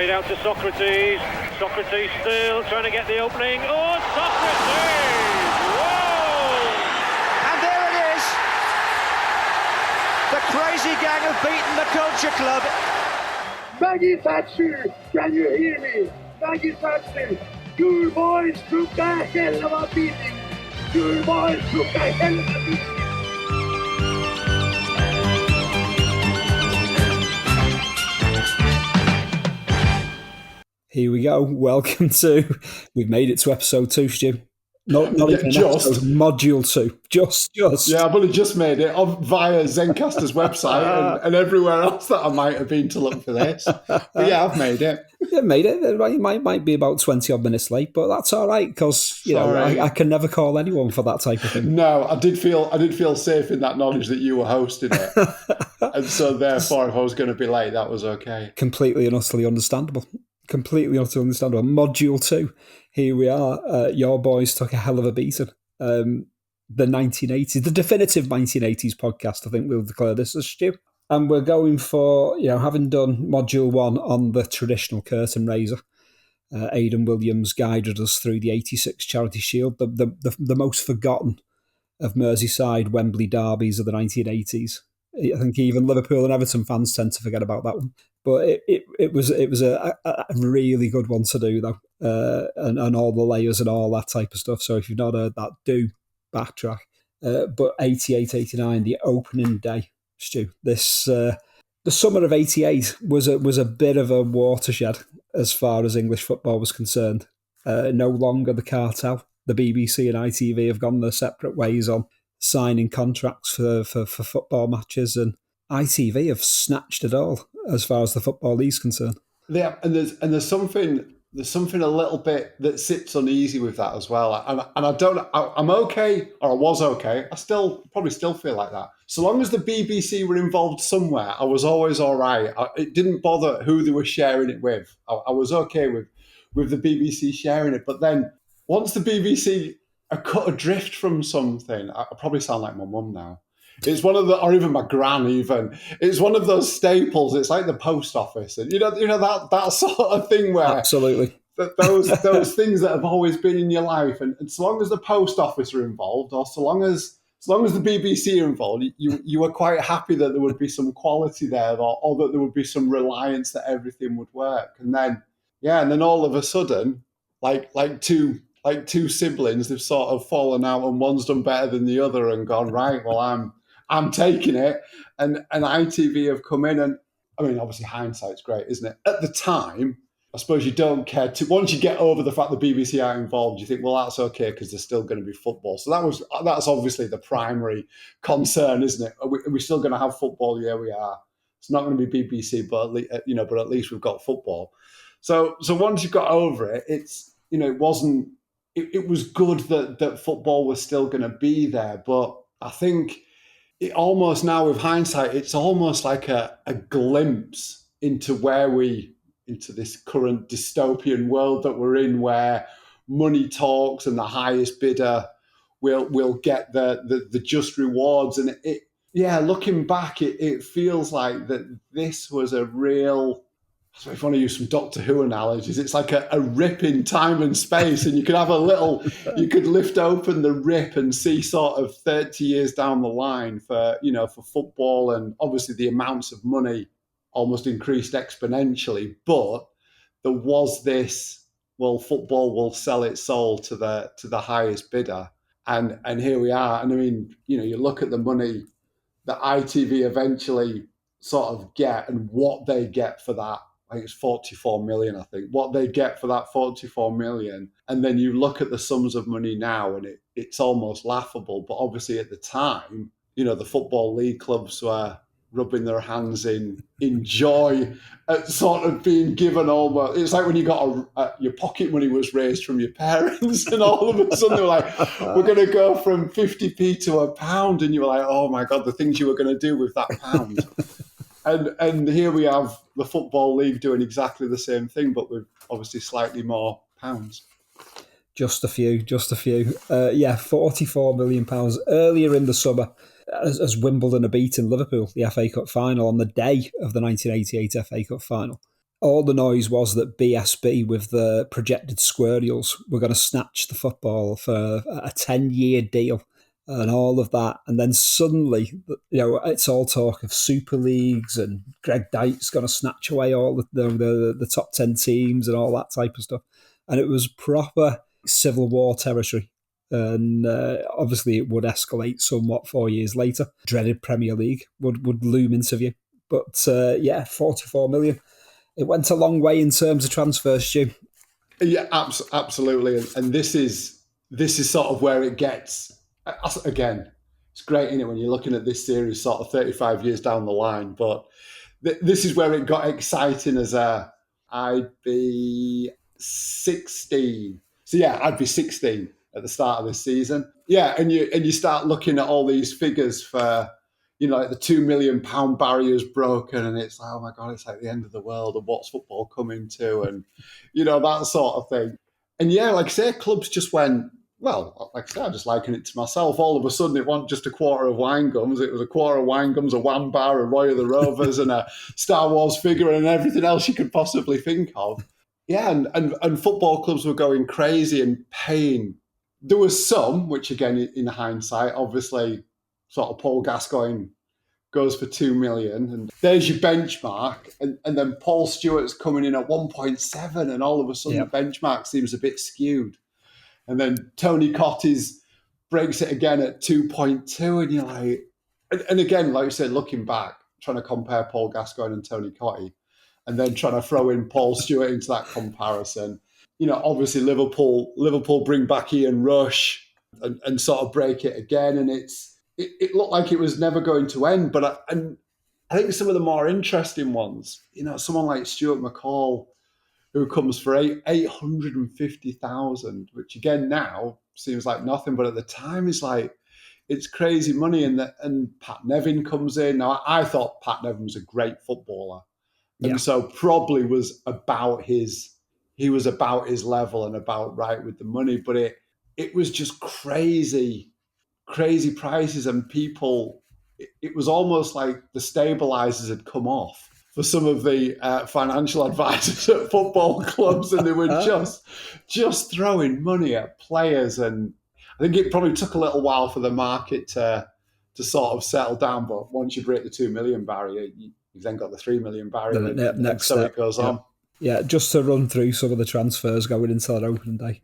Played out to Socrates. Socrates still trying to get the opening. Oh, Socrates! Whoa! And there it is. The crazy gang have beaten the Culture Club. Maggie Thatcher, can you hear me? Maggie Thatcher, your boys took a hell of a beating. Your boys took a hell of a beating. Here we go. Welcome to. We've made it to episode 2, Stu. Not even just episode, module 2. Just. Yeah, I've only just made it via Zencaster's website and everywhere else that I might have been to look for this. But yeah, I've made it. Yeah, made it. It might be about 20 odd minutes late, but that's all right because I can never call anyone for that type of thing. No, I did feel safe in that knowledge that you were hosting it, and so therefore, if I was going to be late, that was okay. Completely and utterly understandable. Module 2. Here we are. Your boys took a hell of a beating. The 1980s, the definitive 1980s podcast, I think we'll declare this as, Stu. And we're going for, having done module 1 on the traditional curtain raiser, Aidan Williams guided us through the 86 Charity Shield, the most forgotten of Merseyside Wembley derbies of the 1980s. I think even Liverpool and Everton fans tend to forget about that one. But it was a really good one to do, though, and all the layers and all that type of stuff. So if you've not heard that, do backtrack. But 88, 89, the opening day, Stu. This the summer of 88 was a bit of a watershed as far as English football was concerned. No longer the cartel. The BBC and ITV have gone their separate ways on signing contracts for football matches, and ITV have snatched it all as far as the Football League's concerned. Yeah, and there's something a little bit that sits uneasy with that as well. And I'm okay, or I was okay. I probably still feel like that. So long as the BBC were involved somewhere, I was always all right. It didn't bother who they were sharing it with. I was okay with the BBC sharing it. But then once the BBC are cut adrift from something, I probably sound like my mum now. It's one of or even my gran even. It's one of those staples. It's like the post office, and you know that sort of thing where absolutely those things that have always been in your life, and so long as the post office are involved, or so long as the BBC are involved, you were quite happy that there would be some quality there, or that there would be some reliance that everything would work. And then all of a sudden, like two siblings, they've sort of fallen out, and one's done better than the other and gone, right, well, I'm taking it. And ITV have come in, and I mean, obviously hindsight's great, isn't it? At the time, I suppose you don't care once you get over the fact the BBC are involved, you think, well, that's okay because there's still going to be football. So that's obviously the primary concern, isn't it? Are we still going to have football? Yeah, we are. It's not going to be BBC, but at least we've got football. So once you got over it, it's it wasn't. It was good that football was still going to be there, but I think it almost now with hindsight, it's almost like a glimpse into into this current dystopian world that we're in, where money talks and the highest bidder will get the just rewards. And looking back, it feels like that this was a real. So if I want to use some Doctor Who analogies, it's like a rip in time and space, and you could have you could lift open the rip and see sort of 30 years down the line for football, and obviously the amounts of money almost increased exponentially. But there was this, well, football will sell its soul to the highest bidder, and here we are. And I mean, you look at the money that ITV eventually sort of get and what they get for that. I think it's 44 million, I think, what they get for that 44 million. And then you look at the sums of money now, and it's almost laughable. But obviously at the time, the Football League clubs were rubbing their hands in joy at sort of being given almost. It's like when you got your pocket money was raised from your parents, and all of a sudden they were like, we're going to go from 50p to £1. And you were like, oh my God, the things you were going to do with that pound. And here we have the Football League doing exactly the same thing, but with obviously slightly more pounds. Just a few. £44 million. Earlier in the summer, as Wimbledon are beating Liverpool, the FA Cup final, on the day of the 1988 FA Cup final, all the noise was that BSB with the projected squirrels were going to snatch the football for a 10-year deal and all of that. And then suddenly, it's all talk of super leagues and Greg Dyke's going to snatch away all the top 10 teams and all that type of stuff. And it was proper civil war territory. And obviously it would escalate somewhat 4 years later. Dreaded Premier League would loom into view. But 44 million. It went a long way in terms of transfers, Stu. Yeah, absolutely. And this is sort of where it gets, again, it's great, isn't it, when you're looking at this series sort of 35 years down the line. But this is where it got exciting as I'd be 16. So yeah, I'd be 16 at the start of this season. Yeah, and you start looking at all these figures for, like the £2 million barrier is broken, and it's like, oh my God, it's like the end of the world, and what's football coming to, and that sort of thing. And yeah, like I say, clubs just went, well, like I say, I just liken it to myself. All of a sudden, it wasn't just a quarter of wine gums; it was a quarter of wine gums, a Wham bar, a Roy of the Rovers, and a Star Wars figure, and everything else you could possibly think of. Yeah, and football clubs were going crazy and paying. There was some, which again, in hindsight, obviously, sort of Paul Gascoigne goes for 2 million, and there's your benchmark, and then Paul Stewart's coming in at 1.7, and all of a sudden the benchmark seems a bit skewed. And then Tony Cottis breaks it again at 2.2, and you're like, and again, like you said, looking back, trying to compare Paul Gascoigne and Tony Cottis, and then trying to throw in Paul Stewart into that comparison. Obviously Liverpool bring back Ian Rush and sort of break it again, and it looked like it was never going to end. But I think some of the more interesting ones, someone like Stuart McCall, who comes for 850,000, which again now seems like nothing, but at the time is like, it's crazy money. And Pat Nevin comes in. Now I thought Pat Nevin was a great footballer, and so probably was about his level and about right with the money. But it was just crazy prices, and people, it was almost like the stabilizers had come off for some of the financial advisors at football clubs, and they were just throwing money at players. And I think it probably took a little while for the market to sort of settle down, but once you break the 2 million barrier, you've then got the 3 million barrier, and so it goes on. Yeah, just to run through some of the transfers going into that opening day.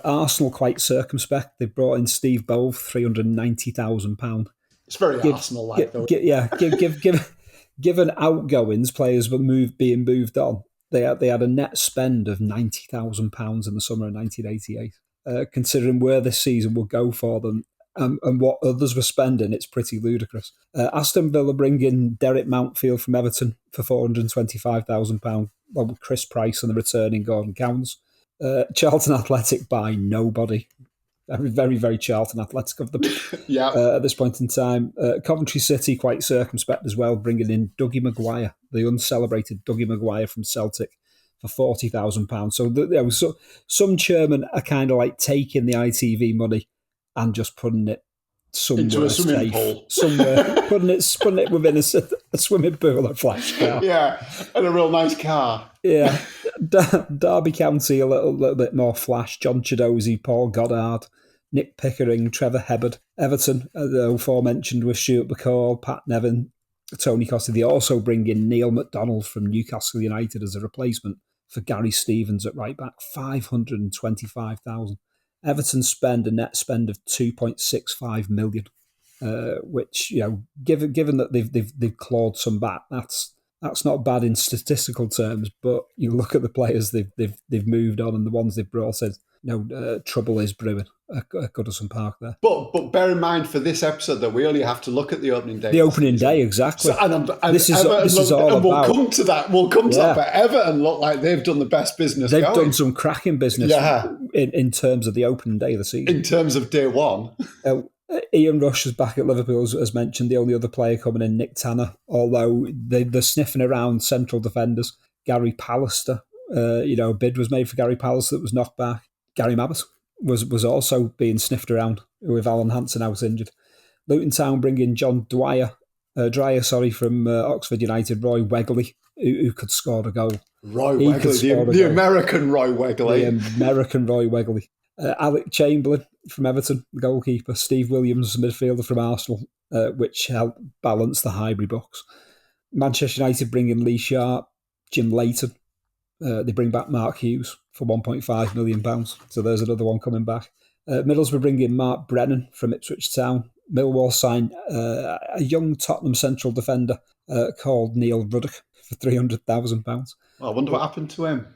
Arsenal quite circumspect. They brought in Steve Bove, £390,000. It's very Arsenal-like, though. Given outgoings, players were being moved on. They had a net spend of £90,000 in the summer of 1988. Considering where this season will go for them and what others were spending, it's pretty ludicrous. Aston Villa bring in Derek Mountfield from Everton for £425,000, well, with Chris Price and the returning Gordon Cowns. Charlton Athletic buy nobody. Very, very Charlton Athletic of them at this point in time. Coventry City quite circumspect as well, bringing in Dougie Maguire, the uncelebrated Dougie Maguire from Celtic, for £40,000. So some chairmen are kind of like taking the ITV money and just putting it somewhere into a swimming pool, somewhere, putting it within a swimming pool or flash car. Yeah, and a real nice car. Yeah. Derby County a little bit more flash. John Chidozie, Paul Goddard, Nick Pickering, Trevor Hebbard. Everton, the aforementioned with Stuart McCall, Pat Nevin, Tony Costa. They also bring in Neil McDonald from Newcastle United as a replacement for Gary Stevens at right back. 525,000. Everton spend a net spend of 2.65 million, which, given that they've clawed some back, that's not bad in statistical terms. But you look at the players they've moved on and the ones they've brought in. Trouble is brewing at Goodison Park there. But bear in mind for this episode that we only have to look at the opening day. The opening day, exactly. So, and this is all about. We'll come to that. But Everton look like they've done the best business. They've done some cracking business in terms of the opening day of the season. In terms of day one. Ian Rush is back at Liverpool, as mentioned. The only other player coming in, Nick Tanner, although they're sniffing around central defenders. Gary Pallister, a bid was made for Gary Pallister that was knocked back. Gary Mabbott was also being sniffed around with Alan Hansen out injured. Luton Town bring in John Dreyer from Oxford United. Roy Wegley, who could score a goal. Roy He could Wegley, score a the goal. American Roy Wegley. The American Roy Wegley. Alec Chamberlain from Everton, the goalkeeper. Steve Williams, midfielder from Arsenal, which helped balance the Highbury box. Manchester United bring in Lee Sharp, Jim Leighton. They bring back Mark Hughes for £1.5 million. So there's another one coming back. Middlesbrough bring in Mark Brennan from Ipswich Town. Millwall signed a young Tottenham central defender called Neil Ruddock for £300,000. Well, I wonder what happened to him.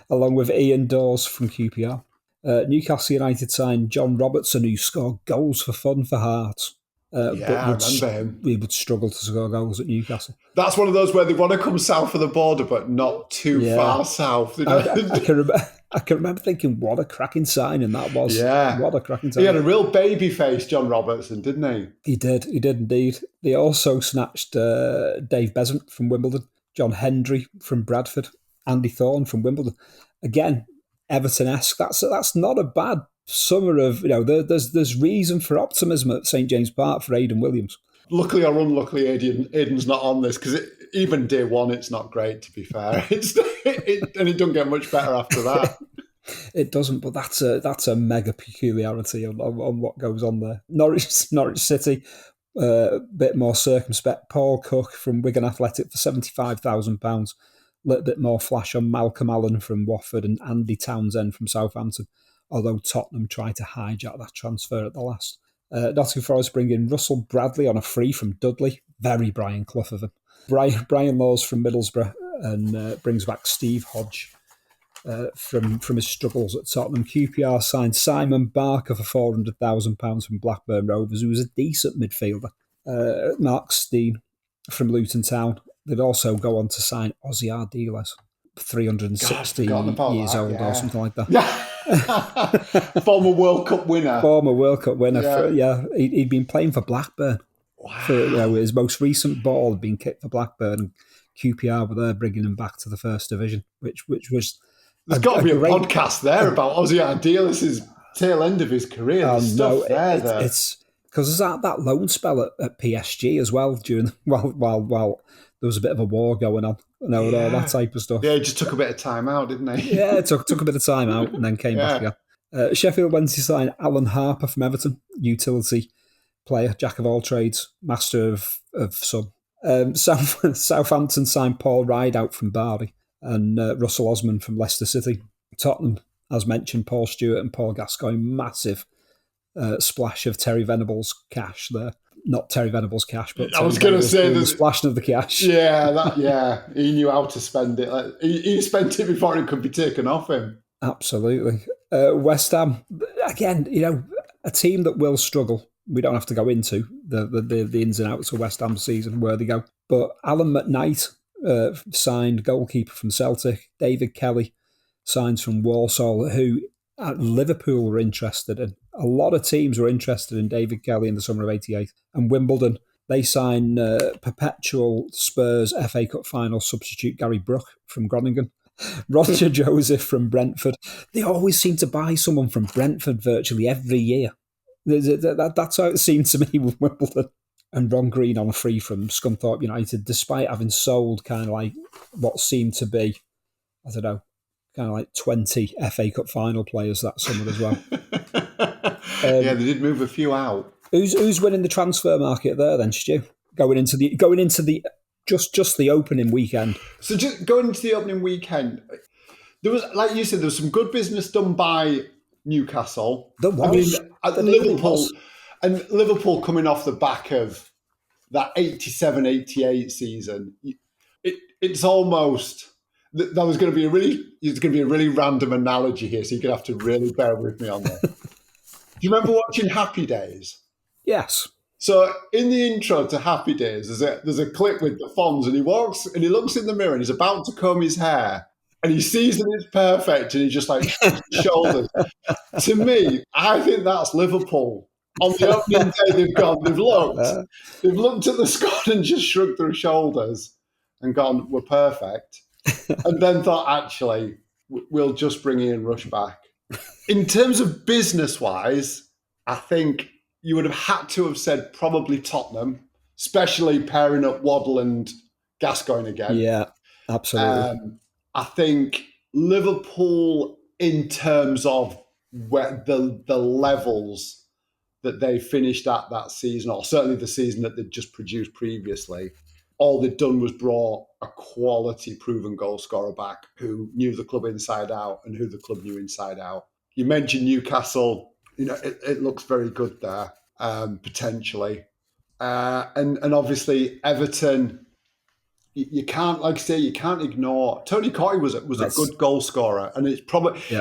Along with Ian Dawes from QPR. Newcastle United signed John Robertson, who scored goals for fun for Hearts. I remember him. He would struggle to score goals at Newcastle. That's one of those where they want to come south of the border, but not too far south. I can remember thinking, what a cracking signing that was. Yeah. What a cracking signing. He had a real baby face, John Robertson, didn't he? He did indeed. They also snatched Dave Besant from Wimbledon, John Hendry from Bradford, Andy Thorne from Wimbledon. Again, Everton-esque. That's not a bad summer of, there's reason for optimism at St James Park for Aidan Williams. Luckily or unluckily, Aidan's not on this, because even day one, it's not great, to be fair. And it doesn't get much better after that. It doesn't, but that's a mega peculiarity on what goes on there. Norwich City, a bit more circumspect. Paul Cook from Wigan Athletic for £75,000. A little bit more flash on Malcolm Allen from Watford and Andy Townsend from Southampton, although Tottenham tried to hijack that transfer at the last. Nottingham Forest bring in Russell Bradley on a free from Dudley. Very Brian Clough of him. Brian Laws from Middlesbrough and brings back Steve Hodge from his struggles at Tottenham. QPR signed Simon Barker for £400,000 from Blackburn Rovers, who was a decent midfielder. Mark Steen from Luton Town. They'd also go on to sign Ozzy Ardiles, 360 years old or something like that. Former World Cup winner. He'd been playing for Blackburn. Wow. His most recent ball had been kicked for Blackburn, and QPR were there bringing him back to the first division, which was... There's got to be a podcast there about Ozzy Ardiles' tail end of his career. There's stuff there. It's because there's that loan spell at PSG as well while there was a bit of a war going on, all that type of stuff. Yeah, he just took a bit of time out, didn't he? Yeah, took a bit of time out and then came back again. Sheffield Wednesday signed Alan Harper from Everton, utility player, jack of all trades, master of some. Southampton signed Paul Rideout from Barry and Russell Osman from Leicester City. Tottenham, as mentioned, Paul Stewart and Paul Gascoigne, massive splash of Terry Venables cash there. Not Terry Venables cash, but I was going to say the splashing of the cash. Yeah, he knew how to spend it. He spent it before it could be taken off him. Absolutely. West Ham, again, a team that will struggle. We don't have to go into the ins and outs of West Ham's season, where they go. But Alan McKnight signed goalkeeper from Celtic. David Kelly signs from Walsall, who at Liverpool were interested in. A lot of teams were interested in David Kelly in the summer of '88. And Wimbledon, they signed perpetual Spurs FA Cup final substitute Gary Brook from Groningen. Roger Joseph from Brentford. They always seem to buy someone from Brentford virtually every year. That's how it seemed to me with Wimbledon. And Ron Green on a free from Scunthorpe United, despite having sold kind of like what seemed to be, I don't know, kind of like 20 FA Cup final players that summer as well. They did move a few out. Who's winning the transfer market there then, Stu? Going into the just the opening weekend. So just going into the opening weekend, there was, like you said, there was some good business done by Newcastle. There was. Liverpool coming off the back of that 87-88 season. It's almost... That was going to be a really random analogy here, so you're going to have to really bear with me on that. Do you remember watching Happy Days? Yes. So in the intro to Happy Days, there's a clip with the Fonz, and he walks and he looks in the mirror and he's about to comb his hair, and he sees that it's perfect, and he just like shrugs his shoulders. To me, I think that's Liverpool. On the opening day, they've looked at the squad and just shrugged their shoulders and gone, "We're perfect." And then thought, actually, we'll just bring Ian Rush back. In terms of business-wise, I think you would have had to have said probably Tottenham, especially pairing up Waddle and Gascoigne again. Yeah, absolutely. I think Liverpool, in terms of where the levels that they finished at that season, or certainly the season that they'd just produced previously, all they'd done was brought a quality proven goal scorer back who knew the club inside out and who the club knew inside out. You mentioned Newcastle, it looks very good there, potentially. And obviously Everton, you can't, like I say, you can't ignore. Tony Cottee was a good goal scorer, and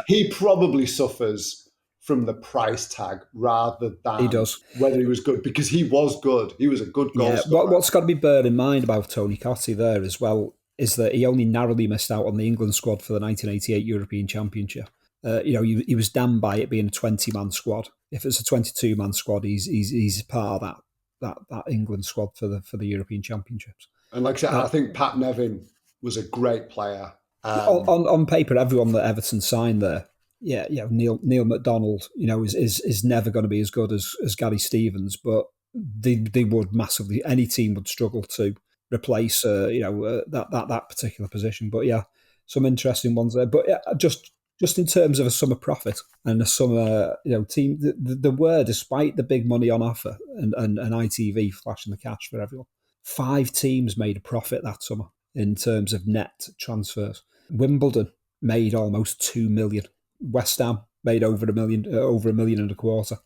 he probably suffers from the price tag rather than he does. whether he was good, because he was good. He was a good goal scorer. What's got to be borne in mind about Tony Cottee there as well is that he only narrowly missed out on the England squad for the 1988 European Championship. He was damned by it being a 20-man squad. If it's a 22-man squad, he's part of that England squad for the European Championships. And like I said, I think Pat Nevin was a great player. On paper, everyone that Everton signed there, Neil McDonald, is never going to be as good as Gary Stevens, but they would massively. Any team would struggle to replace that particular position. But yeah, some interesting ones there. But yeah, just in terms of a summer profit and a summer team, there were, despite the big money on offer and ITV flashing the cash for everyone, 5 teams made a profit that summer in terms of net transfers. Wimbledon made almost 2 million. West Ham made over $1 million and a quarter.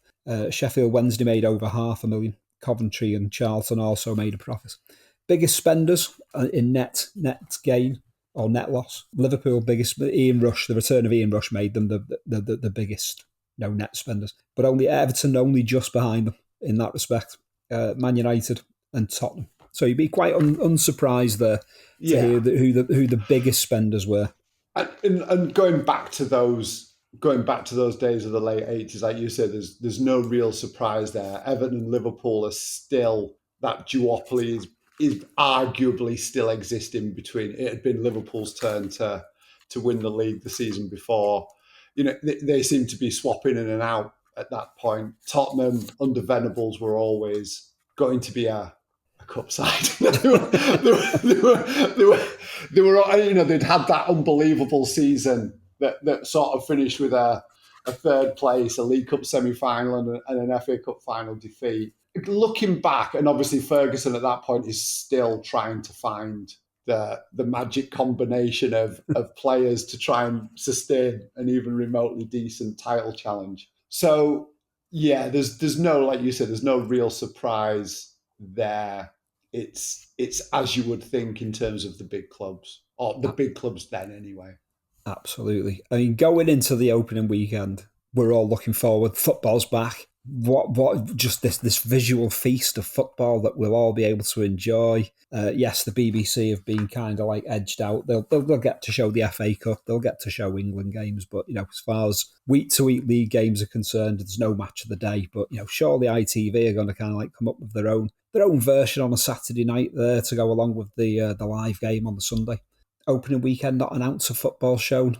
Sheffield Wednesday made over $500,000. Coventry and Charlton also made a profit. Biggest spenders in net gain or net loss. Liverpool biggest. Ian Rush, the return of Ian Rush made them the biggest net spenders. But only Everton, only just behind them in that respect. Man United and Tottenham. So you'd be quite unsurprised there to hear who the biggest spenders were. And going back to those days of the late 80s, like you said, there's no real surprise there. Everton and Liverpool are still, that duopoly is arguably still existing between. It had been Liverpool's turn to win the league the season before. They seem to be swapping in and out at that point. Tottenham under Venables were always going to be a cup side. they were they'd had that unbelievable season that sort of finished with a third place, a League Cup semi-final and an FA Cup final defeat. Looking back, and obviously Ferguson at that point is still trying to find the magic combination of players to try and sustain an even remotely decent title challenge. So yeah, there's no, like you said, there's no real surprise there. It's as you would think in terms of the big clubs, or the big clubs then anyway. Absolutely. I mean, going into the opening weekend, we're all looking forward. Football's back. What just this visual feast of football that we'll all be able to enjoy. Yes, the BBC have been kind of like edged out. They'll get to show the FA Cup. They'll get to show England games. But as far as week-to-week league games are concerned, there's no match of the day. But surely ITV are going to kind of like come up with their own version on a Saturday night there to go along with the live game on the Sunday. Opening weekend, not an ounce of football shown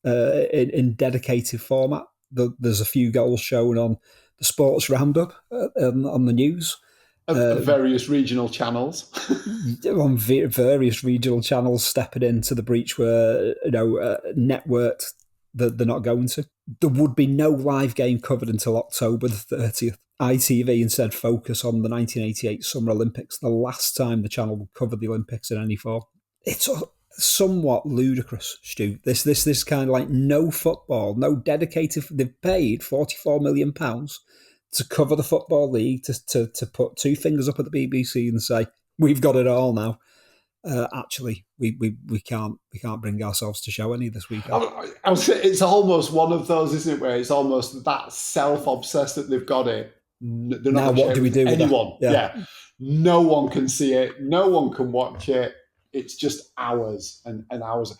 in dedicated format. There's a few goals shown on the Sports Roundup on the news. Various regional channels. On various regional channels stepping into the breach where, networked that they're not going to. There would be no live game covered until October the 30th. ITV instead focus on the 1988 Summer Olympics, the last time the channel would cover the Olympics in any form. It's somewhat ludicrous, Stu. This kind of like no football, no dedicated. They've paid £44 million to cover the Football League, to put 2 fingers up at the BBC and say we've got it all now. Actually, we can't bring ourselves to show any this weekend. I would say it's almost one of those, isn't it, where it's almost that self-obsessed that they've got it. They're not now what do we do with anyone? That? Yeah, no one can see it. No one can watch it. It's just hours and hours.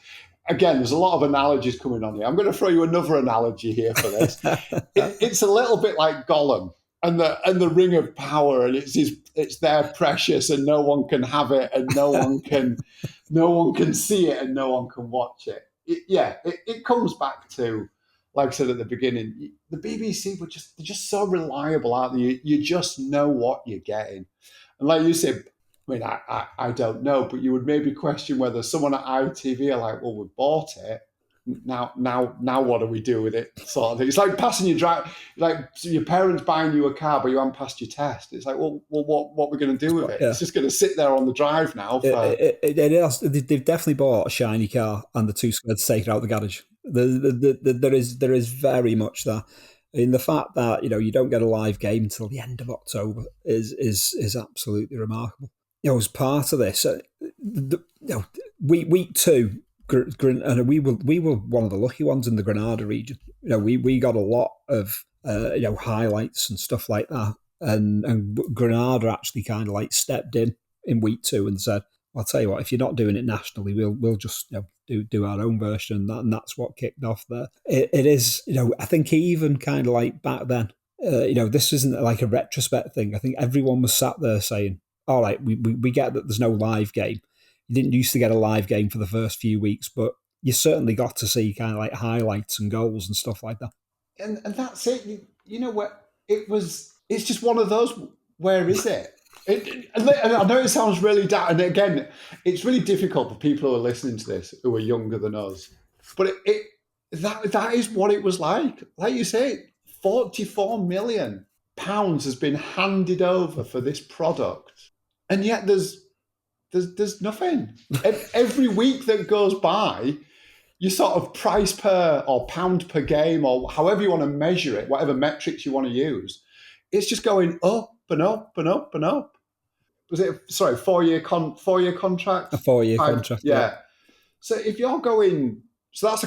Again, there's a lot of analogies coming on here. I'm going to throw you another analogy here for this. It's a little bit like Gollum and the Ring of Power, and it's their precious, and no one can have it, and no one can see it, and no one can watch it. It comes back to, like I said at the beginning, the BBC they're just so reliable, aren't they? You just know what you're getting, and like you said, I mean, I don't know, but you would maybe question whether someone at ITV are like, well, we bought it. Now, what do we do with it? Sort of thing. It's like passing your drive, like so your parents buying you a car, but you haven't passed your test. It's like, well, what are we going to do with it? Yeah. It's just going to sit there on the drive now. They've definitely bought a shiny car, and the two scared to take it out of the garage. There is very much that. In the fact that you don't get a live game until the end of October is absolutely remarkable. As part of this, week 2. And we were one of the lucky ones in the Granada region. We got a lot of highlights and stuff like that, and Granada actually kind of like stepped in week 2 and said, "I'll tell you what, if you're not doing it nationally, we'll just do our own version." And that's what kicked off there. It is I think even kind of like back then, this isn't like a retrospect thing. I think everyone was sat there saying, "All right, we get that there's no live game." You didn't used to get a live game for the first few weeks, but you certainly got to see kind of like highlights and goals and stuff like that. And that's it. You know what? It's just one of those. Where is it? I know it sounds really and again, it's really difficult for people who are listening to this who are younger than us. But that is what it was like. Like you say, £44 million has been handed over for this product, and yet there's nothing. Every week that goes by, you sort of price per or pound per game or however you want to measure it, whatever metrics you want to use, it's just going up and up and up and up. Was it 4-year contract? A 4-year contract. Yeah. So if you're going, so that's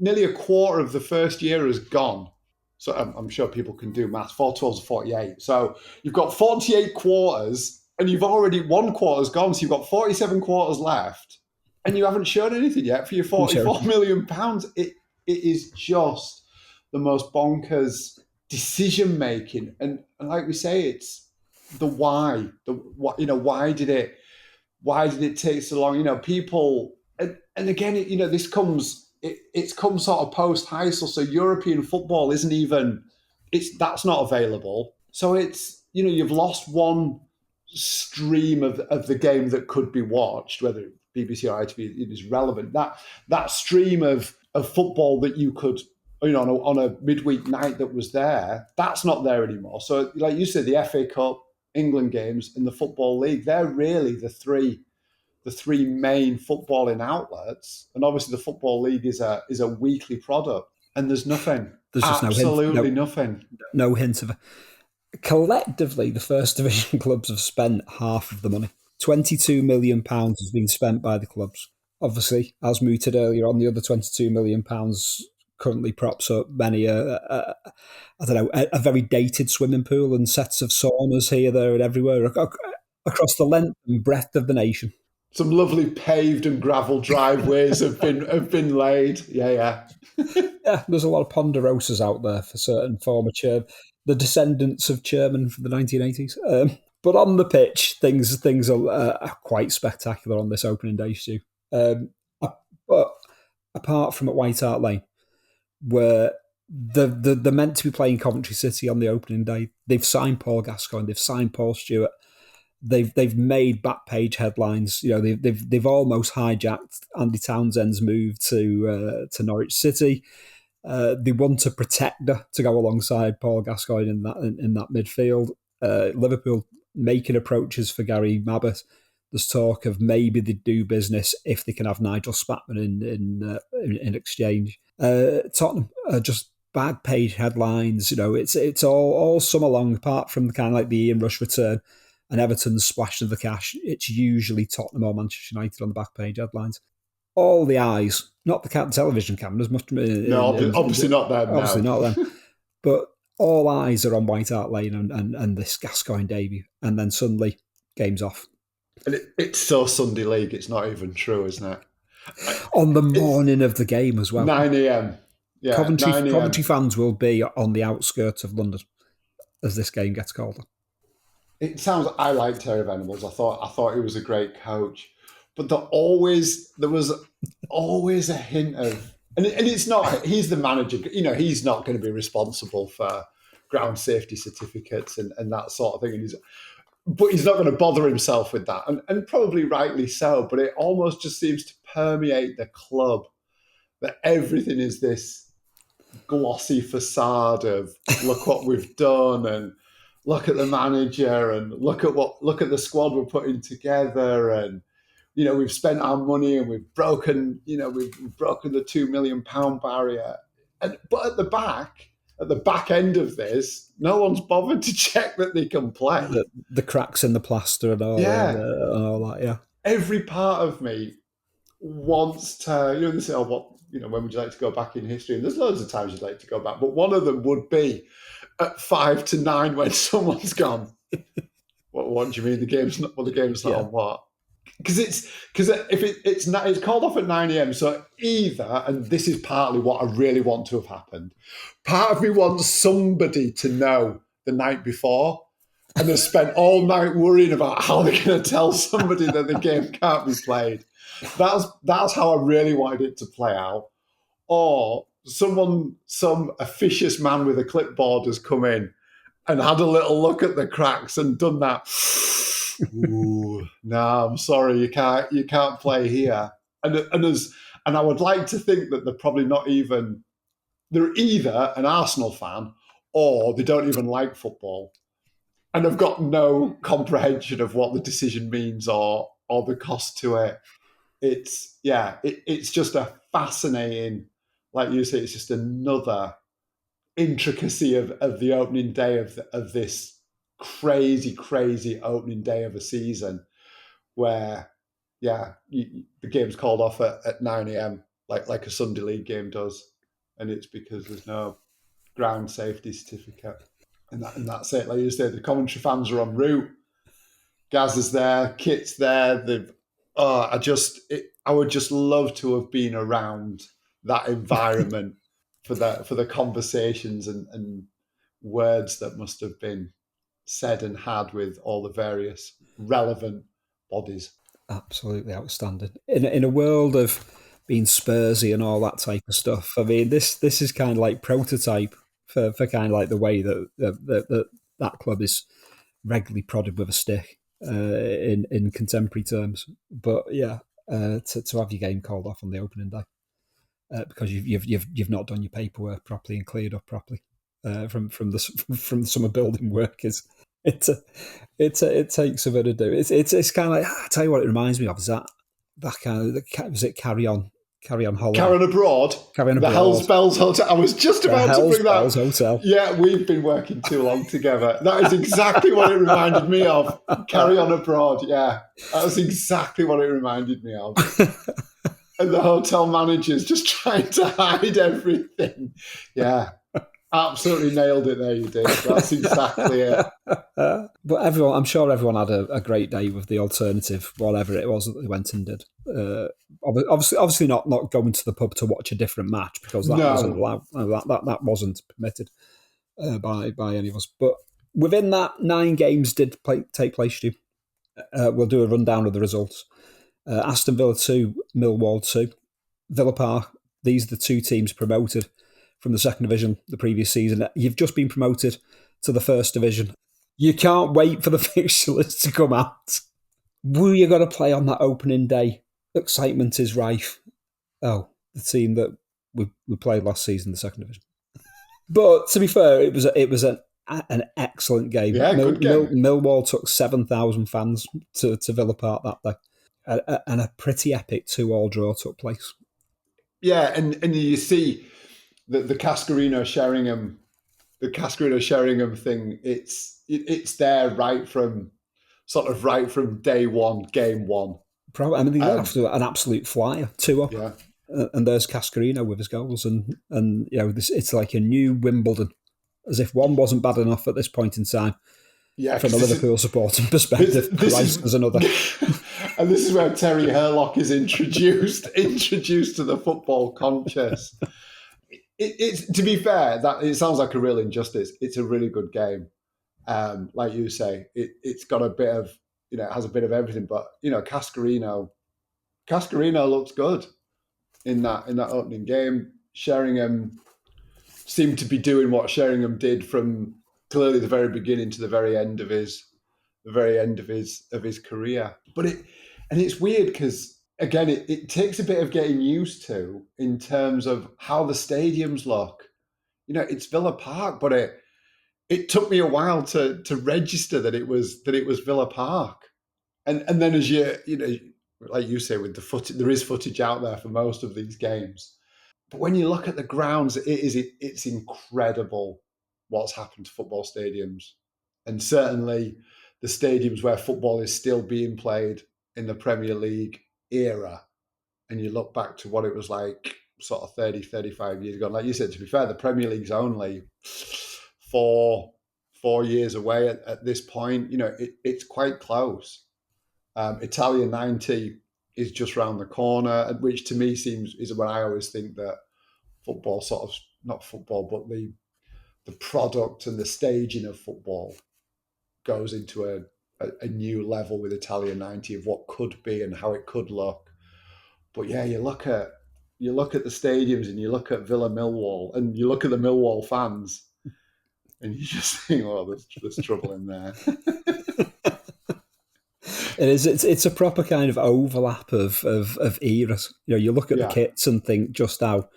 nearly a quarter of the first year has gone. So I'm sure people can do maths. 4 12 is 48. So you've got 48 quarters. And you've already, one quarter's gone, so you've got 47 quarters left, and you haven't shown anything yet for your £44 million. It is just the most bonkers decision making, and like we say, it's the why. Why did it take so long? People, and again, this comes. It's come sort of post Heysel, so European football isn't even. That's not available. So it's you've lost one stream of the game that could be watched, whether BBC or ITV is relevant. That stream of football that you could, on a midweek night that was there, that's not there anymore. So, like you said, the FA Cup, England games, and the Football League, they're really the three main footballing outlets. And obviously, the Football League is a weekly product, and there's nothing. There's just absolutely nothing. No hint of it. Collectively, the First Division clubs have spent half of the money. £22 million has been spent by the clubs. Obviously, as mooted earlier on, the other £22 million currently props up many a very dated swimming pool and sets of saunas here, there, and everywhere across the length and breadth of the nation. Some lovely paved and gravel driveways have been laid. Yeah. Yeah, there's a lot of ponderosas out there for certain former the descendants of chairmen from the 1980s. But on the pitch, things are quite spectacular on this opening day, Stu. But apart from at White Hart Lane, where they're meant to be playing Coventry City on the opening day, they've signed Paul Gascoigne, they've signed Paul Stewart, they've made back page headlines. They've almost hijacked Andy Townsend's move to Norwich City. They want a protector to go alongside Paul Gascoigne in that midfield. Liverpool making approaches for Gary Mabbutt. There's talk of maybe they do business if they can have Nigel Spatman in exchange. Tottenham are just bag page headlines. It's all summer long. Apart from the kind of like the Ian Rush return and Everton's splash of the cash, it's usually Tottenham or Manchester United on the back page headlines. All the eyes, not the television cameras, obviously not them. Obviously not them. But all eyes are on White Hart Lane and this Gascoigne debut, and then suddenly game's off. And it's so Sunday League, it's not even true, isn't it? On the morning of the game as well. 9 a.m. Yeah, Coventry fans will be on the outskirts of London as this game gets called. It sounds. I like Terry Venables. I thought he was a great coach, but there was always a hint of, and it's not. He's the manager. He's not going to be responsible for ground safety certificates and that sort of thing. And but he's not going to bother himself with that, and probably rightly so. But it almost just seems to permeate the club that everything is this glossy facade of look what we've done, and look at the manager, and look at the squad we're putting together, and we've spent our money and we've broken the £2 million barrier, but at the back end of this, no one's bothered to check that they can play. The cracks in the plaster and all, and all that. Yeah, every part of me wants to. They say, when would you like to go back in history? And there's loads of times you'd like to go back, but one of them would be at 5 to 9 when someone's gone. What do you mean the game's not? Well, the game's not on what? Because it's called off at 9 a.m. So either, and this is partly what I really want to have happened, part of me wants somebody to know the night before and has spent all night worrying about how they're going to tell somebody that the game can't be played. That's how I really wanted it to play out. Or some officious man with a clipboard has come in and had a little look at the cracks and done that. Ooh, no, I'm sorry, you can't play here. And I would like to think that they're either an Arsenal fan or they don't even like football and have got no comprehension of what the decision means or the cost to it. It's just a fascinating, like you say, it's just another intricacy of the opening day of this crazy opening day of a season where, the game's called off at 9 a.m. like a Sunday league game does, and it's because there's no ground safety certificate, and that's it. Like you said, the commentary fans are en route. Gaz is there, Kit's there. I would just love to have been around that environment for the conversations and words that must have been said and had with all the various relevant bodies. Absolutely outstanding. In a world of being Spursy and all that type of stuff, I mean, this is kind of like prototype for kind of like the way that club is regularly prodded with a stick in contemporary terms. But to have your game called off on the opening day because you've not done your paperwork properly and cleared up properly from the summer building work it takes a bit of do. It's kind of like, I tell you what it reminds me of is that kind of, was it Carry On Holland? Carry On Abroad. The Hell's Bells Hotel. I was just about to bring that. Bells Hotel. Yeah, we've been working too long together. That is exactly what it reminded me of. Carry On Abroad. Yeah, that was exactly what it reminded me of. And the hotel manager's just trying to hide everything. Yeah. Absolutely nailed it there, you did. That's exactly it. But I'm sure everyone had a great day with the alternative, whatever it was that they went and did. Obviously not going to the pub to watch a different match because that wasn't allowed. That wasn't permitted by any of us. But within that, 9 games did take place, Stu. We'll do a rundown of the results. Aston Villa 2, Millwall 2. Villa Park, these are the 2 teams promoted from the second division the previous season. You've just been promoted to the first division. You can't wait for the fixture list to come out. Who you got to play on that opening day? Excitement is rife. Oh, the team that we played last season, the second division. But to be fair, it was an excellent game. Yeah, good game. Millwall took 7,000 fans to Villa Park that day. And a pretty epic 2-2 draw took place. Yeah, and you see the Cascarino Sheringham thing. It's there right from day one, game one. Probably, I mean, they got off to an absolute flyer, 2-0. Yeah. And there's Cascarino with his goals, and it's like a new Wimbledon, as if one wasn't bad enough at this point in time. Yeah, from a Liverpool supporting perspective, there's another. And this is where Terry Hurlock is introduced to the football conscious. It's to be fair, that it sounds like a real injustice. It's a really good game, like you say. It's got a bit of it has a bit of everything. But Cascarino looks good in that opening game. Sheringham seemed to be doing what Sheringham did from clearly the very beginning to the very end of his the very end of his career. But it's weird because again, it takes a bit of getting used to in terms of how the stadiums look. It's Villa Park, but it took me a while to register that it was Villa Park. And then as like you say, with the footage, there is footage out there for most of these games. But when you look at the grounds, it's incredible what's happened to football stadiums. And certainly the stadiums where football is still being played in the Premier League era. And you look back to what it was like sort of 30, 35 years ago. And like you said, to be fair, the Premier League's only 4 years away at this point. It's quite close. Italia 90 is just round the corner, which to me is when I always think that football sort of, not football, but the product and the staging of football goes into a new level with Italia 90 of what could be and how it could look. But yeah, you look at the stadiums and you look at Villa Millwall and you look at the Millwall fans and you just think, oh, there's trouble in there. It is. It's a proper kind of overlap of eras. You look at the kits and think just how,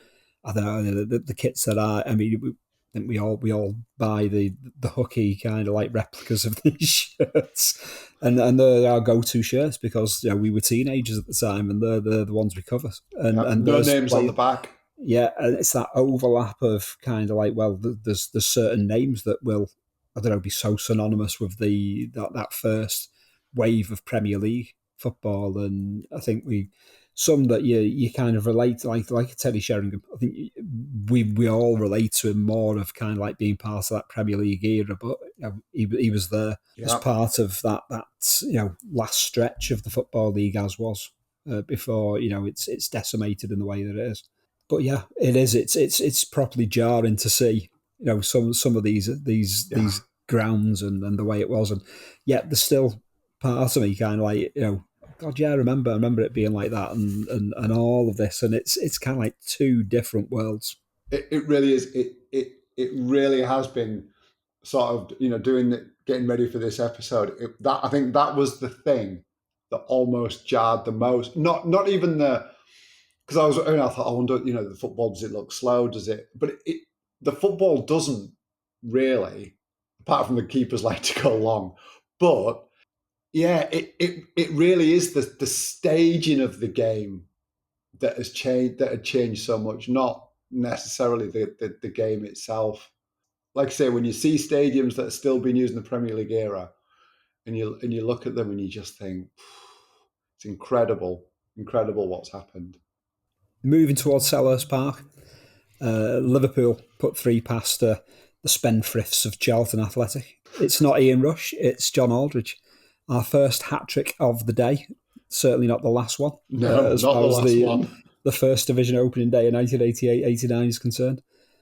I don't know, the kits that are. I mean, I think we all buy the hooky kind of like replicas of these shirts, and they're our go-to shirts because we were teenagers at the time, and they're the ones we cover. And no names on the back. Yeah, and it's that overlap of kind of like, well, there's certain names that will, I don't know, be so synonymous with that first wave of Premier League football, and I think some that you kind of relate to, like Teddy Sheringham. I think we all relate to him more of kind of like being part of that Premier League era, but he was there as part of that last stretch of the Football League as was before it's decimated in the way that it is. But yeah, it is. It's properly jarring to see some of these grounds and the way it was, and yet there's still part of me kind of like God, yeah, I remember it being like that, and all of this, and it's kind of like two different worlds. It really is. It really has been sort of getting ready for this episode. I think that was the thing that almost jarred the most. Not even because I thought, I wonder, the football, does it look slow? Does it? But the football doesn't really, apart from the keepers like to go long, but. Yeah, it really is the staging of the game that had changed so much, not necessarily the game itself. Like I say, when you see stadiums that are still being used in the Premier League era, and you look at them and you just think, it's incredible what's happened. Moving towards Selhurst Park, Liverpool put 3 past the spendthrifts of Charlton Athletic. It's not Ian Rush, it's John Aldridge. Our first hat-trick of the day, certainly not the last one. No, not the last one. The First Division opening day in 1988-89 is concerned.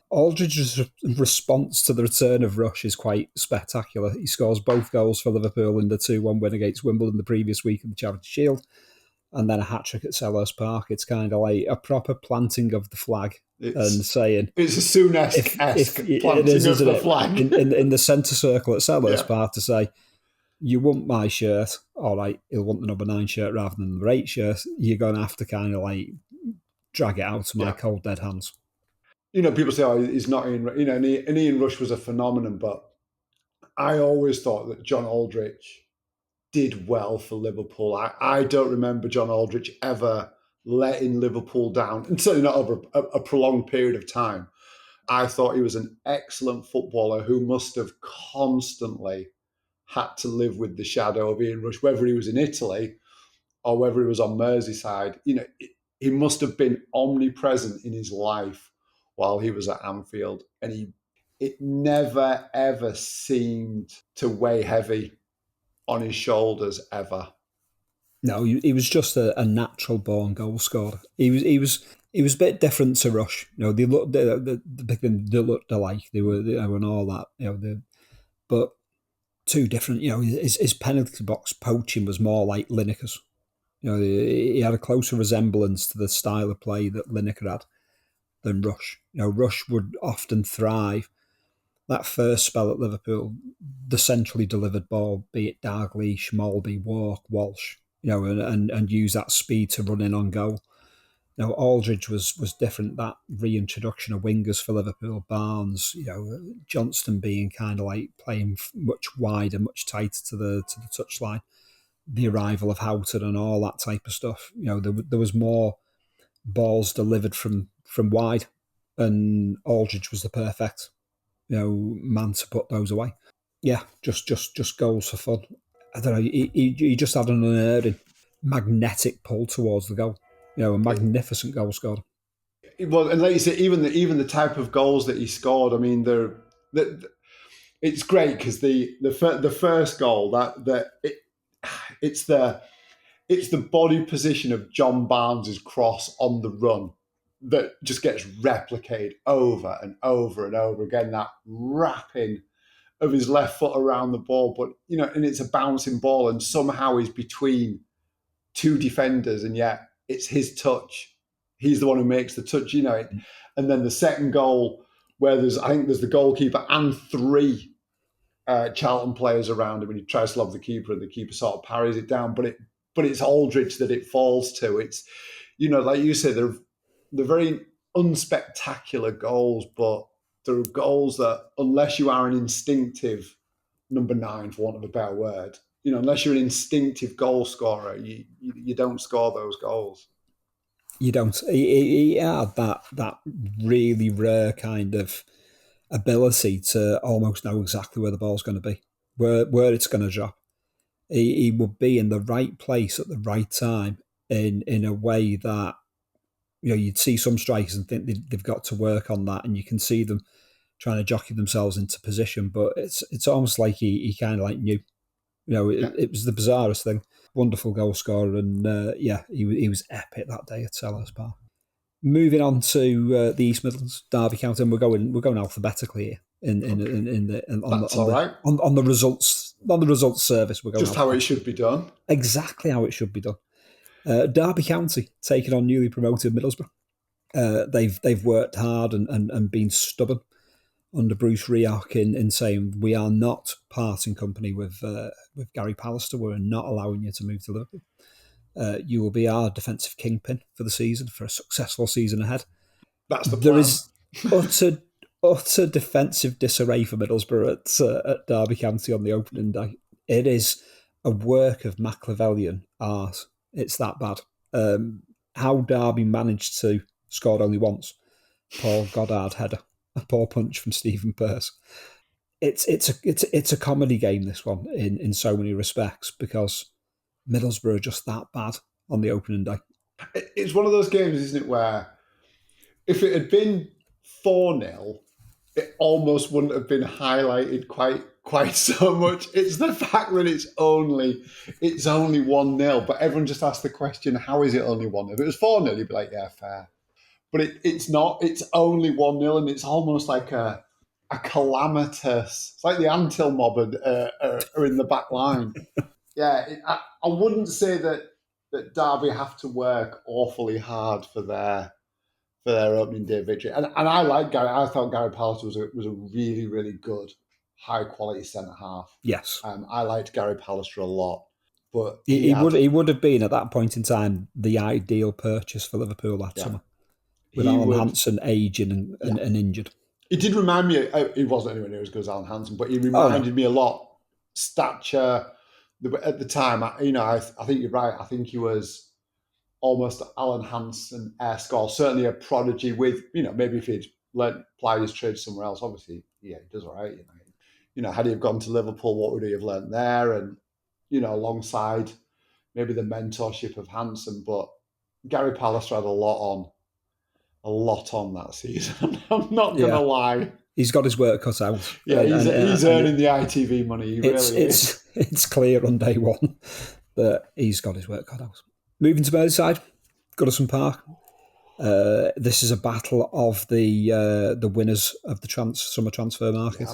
Aldridge's response to the return of Rush is quite spectacular. He scores both goals for Liverpool in the 2-1 win against Wimbledon the previous week in the Charity Shield, and then a hat-trick at Selhurst Park. It's kind of like a proper planting of the flag and saying... It's a Souness-esque planting of the flag. In the centre circle at Selhurst Park to say, you want my shirt, all right, he'll want the number 9 shirt rather than the number 8 shirt. You're going to have to kind of like drag it out of my cold, dead hands. People say, oh, he's not Ian Rush. And Ian Rush was a phenomenon, but I always thought that John Aldridge did well for Liverpool. I don't remember John Aldridge ever letting Liverpool down, and certainly not over a prolonged period of time. I thought he was an excellent footballer who must have constantly had to live with the shadow of Ian Rush, whether he was in Italy or whether he was on Merseyside. He must have been omnipresent in his life while he was at Anfield, and it never ever seemed to weigh heavy on his shoulders ever. No, he was just a natural born goal scorer. He was a bit different to Rush. They looked alike. They were and all that. But two different. His penalty box poaching was more like Lineker's. He had a closer resemblance to the style of play that Lineker had than Rush. Rush would often thrive that first spell at Liverpool, the centrally delivered ball, be it Dalglish, Molby, Walk, Walsh, and use that speed to run in on goal. Aldridge was different. That reintroduction of wingers for Liverpool, Barnes, Johnston being kind of like playing much wider, much tighter to the touchline. The arrival of Houghton and all that type of stuff. There was more balls delivered from wide, and Aldridge was the perfect man to put those away. Yeah, just goals for fun. I don't know. He just had an unerring magnetic pull towards the goal. A magnificent goal scored. Well, and like you say, even the type of goals that he scored. I mean, it's great because the first goal it's the body position of John Barnes's cross on the run that just gets replicated over and over and over again. That wrapping of his left foot around the ball, but and it's a bouncing ball, and somehow he's between two defenders, and yet it's his touch. He's the one who makes the touch, And then the second goal, where there's the goalkeeper and three Charlton players around him, and he tries to lob the keeper, and the keeper sort of parries it down. But it's Aldridge that it falls to. It's like you say, they're very unspectacular goals, but they're goals that, unless you are an instinctive number 9, for want of a better word, unless you're an instinctive goal scorer, you don't score those goals. You don't. He had that really rare kind of ability to almost know exactly where the ball's going to be, where it's going to drop. He would be in the right place at the right time in a way that you'd see some strikers and think they've got to work on that, and you can see them trying to jockey themselves into position. But it's almost like he kind of like knew. It was the bizarrest thing. Wonderful goal scorer, and he was epic that day at Selhurst Park. Moving on to the East Midlands, Derby County, and we're going alphabetically here on the results service. We're going just how it should be done. Exactly how it should be done. Derby County taking on newly promoted Middlesbrough. They've worked hard and been stubborn under Bruce Rioch in saying we are not parting company with Gary Pallister. We're not allowing you to move to Liverpool. You will be our defensive kingpin for the season, for a successful season ahead. That's the plan. There is utter defensive disarray for Middlesbrough at Derby County on the opening day. It is a work of Machiavellian art. It's that bad. How Derby managed to score only once. Paul Goddard header. A poor punch from Stephen Pearce. It's a comedy game, this one, in so many respects, because Middlesbrough are just that bad on the opening day. It's one of those games, isn't it, where if it had been 4-0, it almost wouldn't have been highlighted quite so much. It's the fact that it's only 1-0, but everyone just asks the question, how is it only 1-0? If it was 4-0, you'd be like, yeah, fair. But it's not. It's only 1-0, and it's almost like a calamitous. It's like the Antill mob are in the back line. Yeah, I wouldn't say that Derby have to work awfully hard for their opening day victory. And I like Gary. I thought Gary Pallister was a really, really good, high quality centre half. Yes, I liked Gary Pallister a lot. But he would have been at that point in time the ideal purchase for Liverpool that summer. With Alan Hansen aging and injured. He did remind me, he wasn't anywhere near as good as Alan Hansen, but he reminded me a lot. Stature, at the time, I think you're right. I think he was almost Alan Hansen esque, or certainly a prodigy with, maybe if he'd applied his trade somewhere else, obviously, yeah, he does all right. Had he have gone to Liverpool, what would he have learnt there? And, alongside maybe the mentorship of Hansen, but Gary Pallister had a lot on that season. I'm not going to lie. He's got his work cut out. Yeah, he's earning the ITV money. He really is. It's clear on day one that he's got his work cut out. Moving to Merseyside, Goodison Park. This is a battle of the winners of the summer transfer market.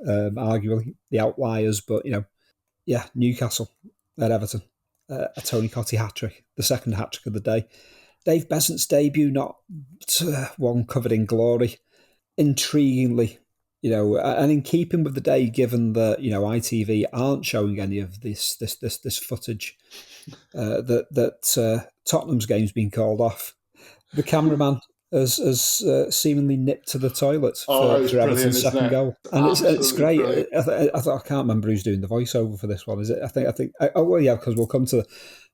Yeah. Arguably the outliers, but Newcastle at Everton, a Tony Cottee hat-trick, the second hat-trick of the day. Dave Besant's debut, not one covered in glory. Intriguingly, And in keeping with the day, given that ITV aren't showing any of this footage, that Tottenham's game's been called off, the cameraman has seemingly nipped to the toilet for Everton's second goal, and it's great. I can't remember who's doing the voiceover for this one. Is it? I think. Because we'll come to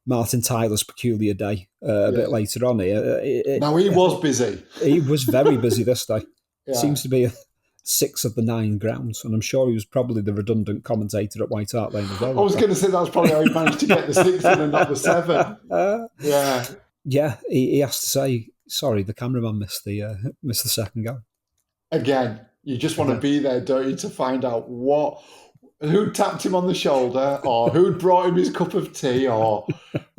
Martin Tyler's peculiar day a bit later on here. He was busy. He was very busy this day. Yeah. Seems to be 6 of the 9 grounds, and I'm sure he was probably the redundant commentator at White Hart Lane as well. I was going to say that's probably how he managed to get the 6 in and not the 7. Yeah. He has to say, sorry, the cameraman missed the second goal. Again, you just want to be there, don't you, to find out who tapped him on the shoulder, or who'd brought him his cup of tea, or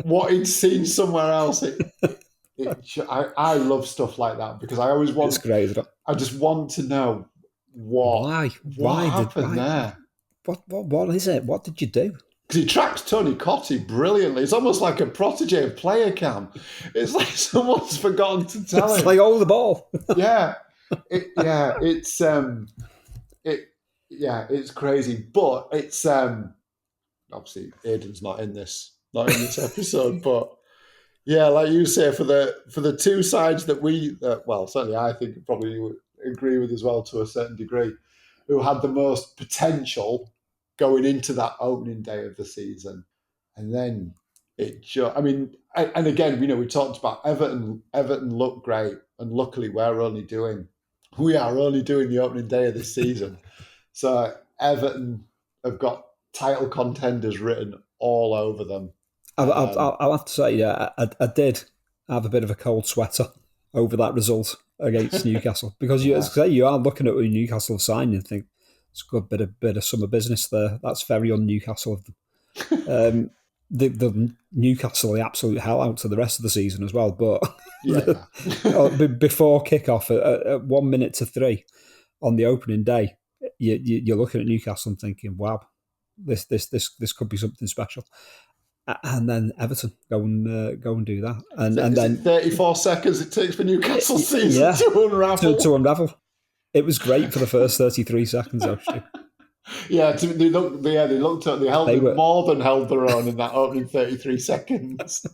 what he'd seen somewhere else. I love stuff like that because I always want. It's great, isn't it? I just want to know why happened there. What is it? What did you do? Because he tracks Tony Cottee brilliantly. It's almost like a protege of player cam. It's like someone's forgotten to tell him. It's like, hold the ball. It's crazy, but it's obviously Aidan's not in this episode, but yeah, like you say, for the two sides that we certainly I think probably would agree with as well to a certain degree, who had the most potential going into that opening day of the season, and then and again, we talked about Everton. Everton looked great, and luckily we are only doing the opening day of this season. So Everton have got title contenders written all over them. I'll have to say, I did have a bit of a cold sweater over that result against Newcastle because you are looking at who Newcastle signed and think it's a good bit of summer business there. That's very un-Newcastle of them. The Newcastle the absolute hell out to the rest of the season as well, but before kick-off at 1 minute to 3 on the opening day, you're looking at Newcastle and thinking, wow, this could be something special. And then Everton go and do that, and then 34 seconds it takes for Newcastle season to unravel. To unravel, it was great for the first 33 seconds. Actually, they more than held their own in that opening 33 seconds.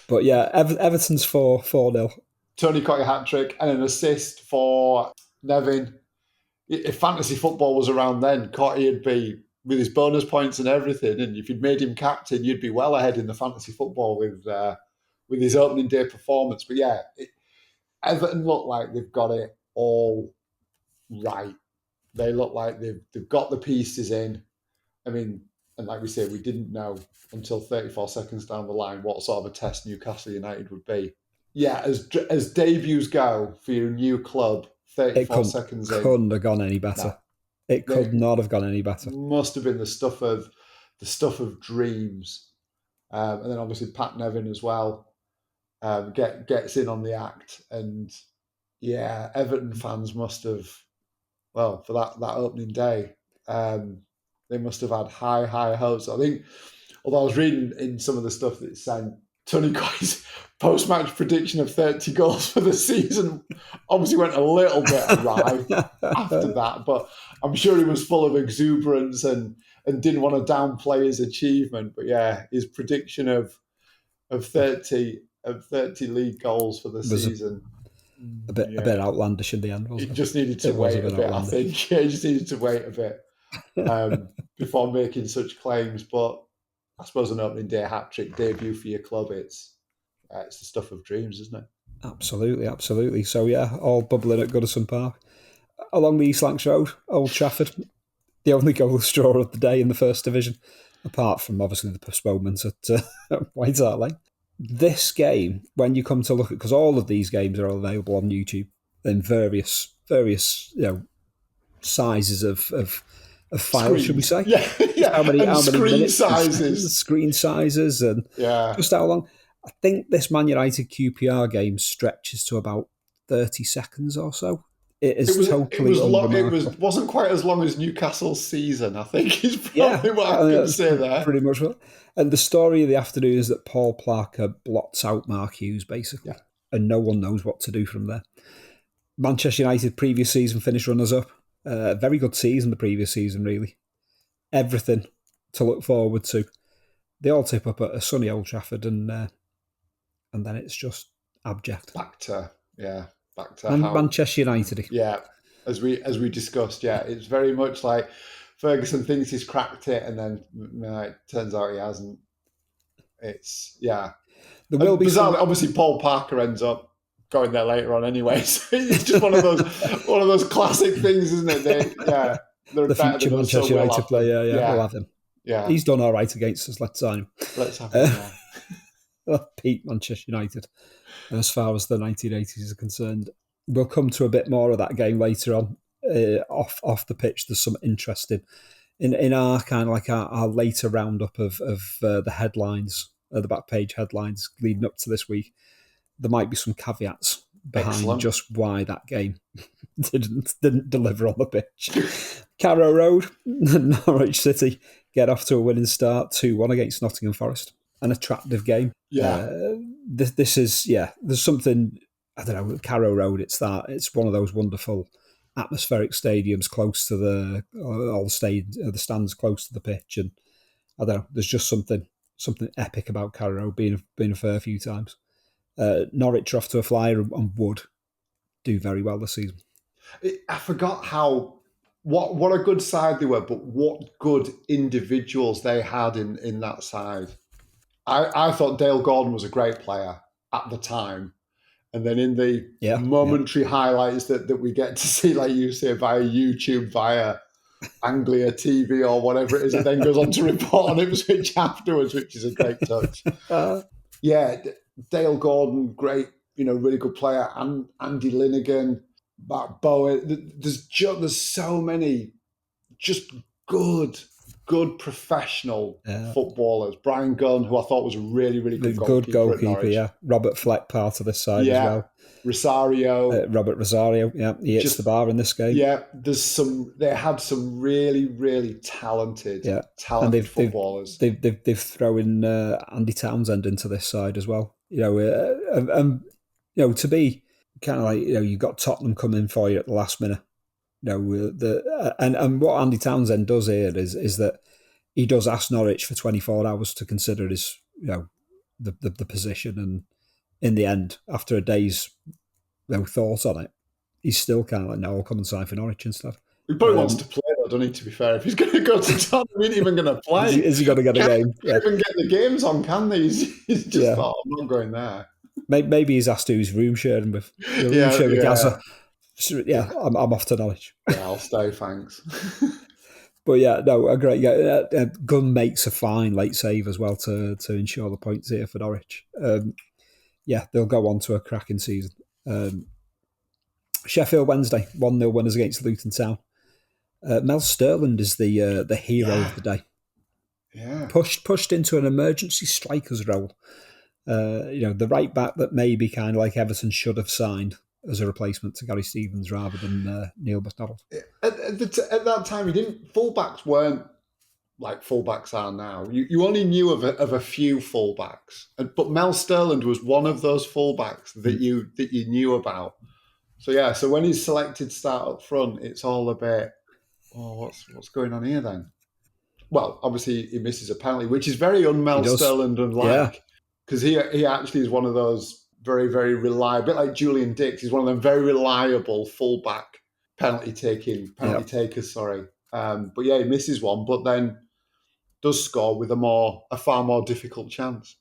But yeah, Everton's 4-0. Tony Cottee hat-trick and an assist for Nevin. If fantasy football was around then, Cottee would be with his bonus points and everything, and if you'd made him captain, you'd be well ahead in the fantasy football with his opening day performance. But yeah, Everton look like they've got it all right. They look like they've got the pieces in. I mean, and like we say, we didn't know until 34 seconds down the line what sort of a test Newcastle United would be. Yeah, as debuts go for your new club, 34 seconds in. It couldn't have gone any better. No. It could not have gone any better. Must have been the stuff of dreams, and then obviously Pat Nevin as well gets in on the act, and yeah, Everton fans must have, well, for that opening day, they must have had high hopes. I think, although I was reading in some of the stuff that it's saying, Tony Coy's post-match prediction of 30 goals for the season obviously went a little bit awry after that, but I'm sure he was full of exuberance and didn't want to downplay his achievement. But yeah, his prediction of 30 league goals for the season. A bit outlandish in the end, wasn't it? He just needed to wait a bit, I think. Yeah, he just needed to wait a bit before making such claims. But I suppose an opening day hat-trick debut for your club, it's the stuff of dreams, isn't it? Absolutely. So yeah, all bubbling at Goodison Park. Along the East Lancs Road, Old Trafford, the only goal straw of the day in the First Division, apart from obviously the postponement at White Hart Lane. This game, when you come to look at, because all of these games are available on YouTube in various sizes of files, screens. Should we say? Yeah. How many screen minutes, sizes, screen sizes, and just how long. I think this Man United QPR game stretches to about 30 seconds or so. It wasn't quite as long as Newcastle's season, I think, is probably what I can say there. Pretty much well. And the story of the afternoon is that Paul Parker blots out Mark Hughes, basically, and no one knows what to do from there. Manchester United previous season finished runners-up. Very good season the previous season, really. Everything to look forward to. They all tip up at a sunny Old Trafford, and then it's just abject. Back to Manchester United. Yeah, as we discussed, yeah, it's very much like Ferguson thinks he's cracked it, and then it turns out he hasn't. It's There will be obviously Paul Parker ends up going there later on anyway. So it's just one of those classic things, isn't it? They're the future Manchester United player. Yeah, we'll have him. Yeah, he's done all right against us. Let's sign him. Let's have him. Pete Manchester United. As far as the 1980s is concerned, we'll come to a bit more of that game later on. Off the pitch, there's some interesting in our kind of like our later roundup of the headlines, the back page headlines leading up to this week. There might be some caveats behind just why that game didn't deliver on the pitch. Carrow Road, Norwich City get off to a winning start, 2-1 against Nottingham Forest. An attractive game. Yeah. This is, there's something, I don't know, Carrow Road, it's one of those wonderful atmospheric stadiums close to the stands close to the pitch, and I don't know, there's just something epic about Carrow Road, being a fair few times. Norwich are off to a flyer and would do very well this season. I forgot what a good side they were, but what good individuals they had in that side. I thought Dale Gordon was a great player at the time. And then in the momentary highlights that we get to see, like you say, via YouTube, via Anglia TV or whatever it is, it then goes on to report on Ipswich afterwards, which is a great touch. Dale Gordon, great, really good player. And Andy Linnigan, Mark Bowen. There's so many just good professional footballers. Brian Gunn, who I thought was a really, really good goalkeeper. Yeah. Robert Fleck, part of this side as well. Rosario. Robert Rosario, he hits the bar in this game. Yeah, they had some really, really talented footballers. They've thrown Andy Townsend into this side as well. To be kind of like, you've got Tottenham coming for you at the last minute. And what Andy Townsend does here is that he does ask Norwich for 24 hours to consider his, the position, and in the end, after a day's thought on it, he's still kind of like, no, I'll come and sign for Norwich instead. He probably wants to play, though, doesn't he? To be fair, if he's going to go to Tottenham, he ain't even going to play. Is he going to get a game? Can't even get the games on, can they? He's just thought, I'm not going there. Maybe he's asked to his room sharing with Gaza. I'm off to Norwich. Yeah, I'll stay, thanks. But a great Gunn makes a fine late save as well to ensure the points here for Norwich. They'll go on to a cracking season. Sheffield Wednesday, 1-0 winners against Luton Town. Mel Sterland is the hero of the day. Yeah, pushed into an emergency striker's role. The right back that maybe kind of like Everton should have signed as a replacement to Gary Stevens rather than Neil McDonald. At that time, fullbacks weren't like fullbacks are now. You only knew of a few fullbacks, but Mel Sterland was one of those fullbacks that you knew about. So when he's selected to start up front, it's all a bit, what's going on here then? Well, obviously he misses a penalty, which is very un-Mel Sterland unlike, because he actually is one of those very, very reliable, a bit like Julian Dix. He's one of them very reliable fullback penalty takers. But he misses one, but then does score with a far more difficult chance.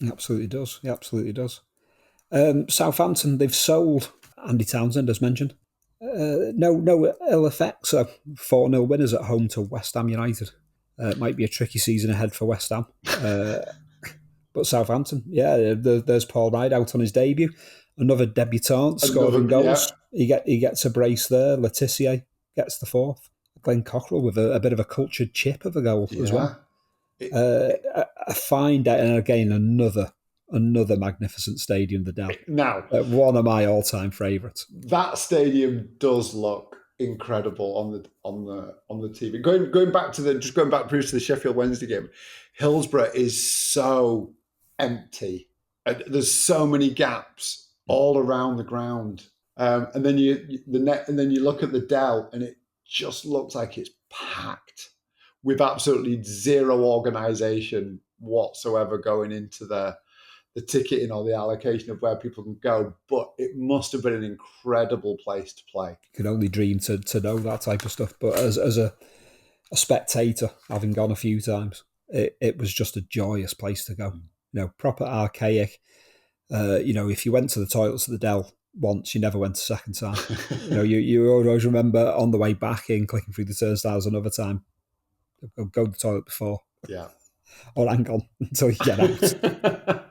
He absolutely does. Southampton, they've sold Andy Townsend, as mentioned. No ill effects. 4-0 winners at home to West Ham United. It might be a tricky season ahead for West Ham. But Southampton, there's Paul Rideout on his debut. Another debutant scoring goals. Yeah. He gets a brace there. Letitia gets the fourth. Glenn Cockrell with a bit of a cultured chip of a goal as well. A fine day, and again another magnificent stadium, the Dell. Now, one of my all-time favourites. That stadium does look incredible on the TV. Going back to the Sheffield Wednesday game, Hillsborough is so empty. There's so many gaps all around the ground. And then you look at the Dell, and it just looks like it's packed with absolutely zero organisation whatsoever going into the ticketing or the allocation of where people can go. But it must have been an incredible place to play. You can only dream to know that type of stuff. But as a spectator, having gone a few times, it was just a joyous place to go. Proper archaic. If you went to the toilets at the Dell once, you never went a second time. You always remember on the way back in, clicking through the turnstiles another time. Go to the toilet before. Yeah. Or hang on until you get out.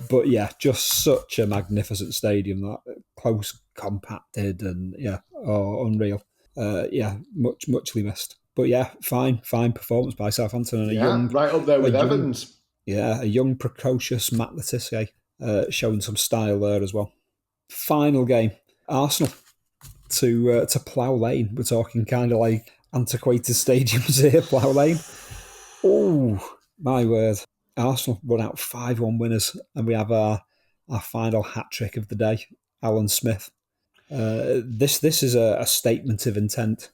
But yeah, just such a magnificent stadium, that close, compacted, and unreal. Muchly missed. But yeah, fine performance by Southampton, and right up there with Evans. A young, precocious Matt Le Tissier showing some style there as well. Final game, Arsenal to Plough Lane. We're talking kind of like antiquated stadiums here, Plough Lane. Oh, my word. Arsenal run out 5-1 winners, and we have our final hat-trick of the day, Alan Smith. This is a statement of intent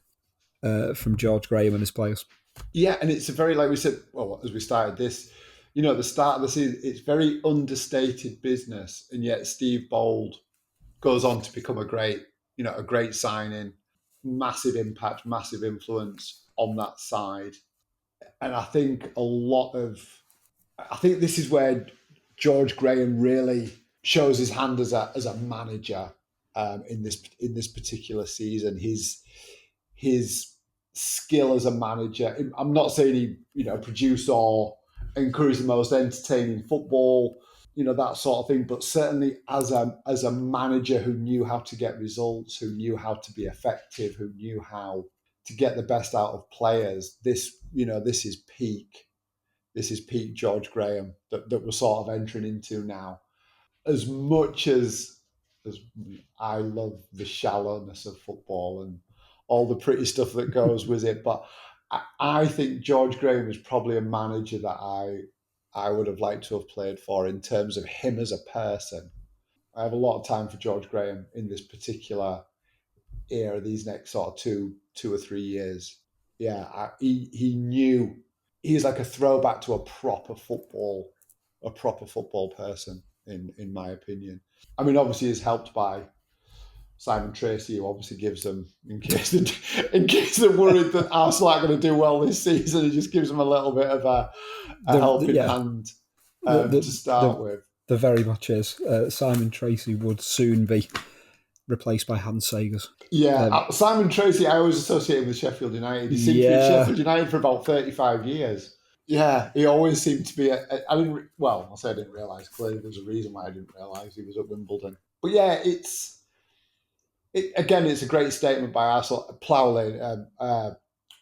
from George Graham and his players. Yeah, and it's a very, like we said, well, as we started this, at the start of the season, it's very understated business, and yet Steve Bold goes on to become a great signing, massive impact, massive influence on that side. And I think this is where George Graham really shows his hand as a manager in this particular season. His skill as a manager. I'm not saying he produced or encouraged the most entertaining football, that sort of thing, but certainly as a manager who knew how to get results, who knew how to be effective, who knew how to get the best out of players. This is peak. This is peak George Graham that we're sort of entering into now. As much as I love the shallowness of football and all the pretty stuff that goes with it, but I think George Graham is probably a manager that I would have liked to have played for in terms of him as a person. I have a lot of time for George Graham in this particular era, these next sort of two or 3 years. Yeah, he knew. He's like a throwback to a proper football person, in my opinion. I mean, obviously, he's helped by Simon Tracy, who obviously gives them, in case they're worried that Arsenal aren't going to do well this season, he just gives them a little bit of a helping hand to start with. There very much is. Simon Tracy would soon be replaced by Hans Sagers. Yeah, Simon Tracy, I always associate him with Sheffield United. He seemed to be at Sheffield United for about 35 years. Yeah, he always seemed to be. I didn't realise. Clearly, there's a reason why I didn't realise he was at Wimbledon. But yeah, it's a great statement by Arsenal. Plough Lane.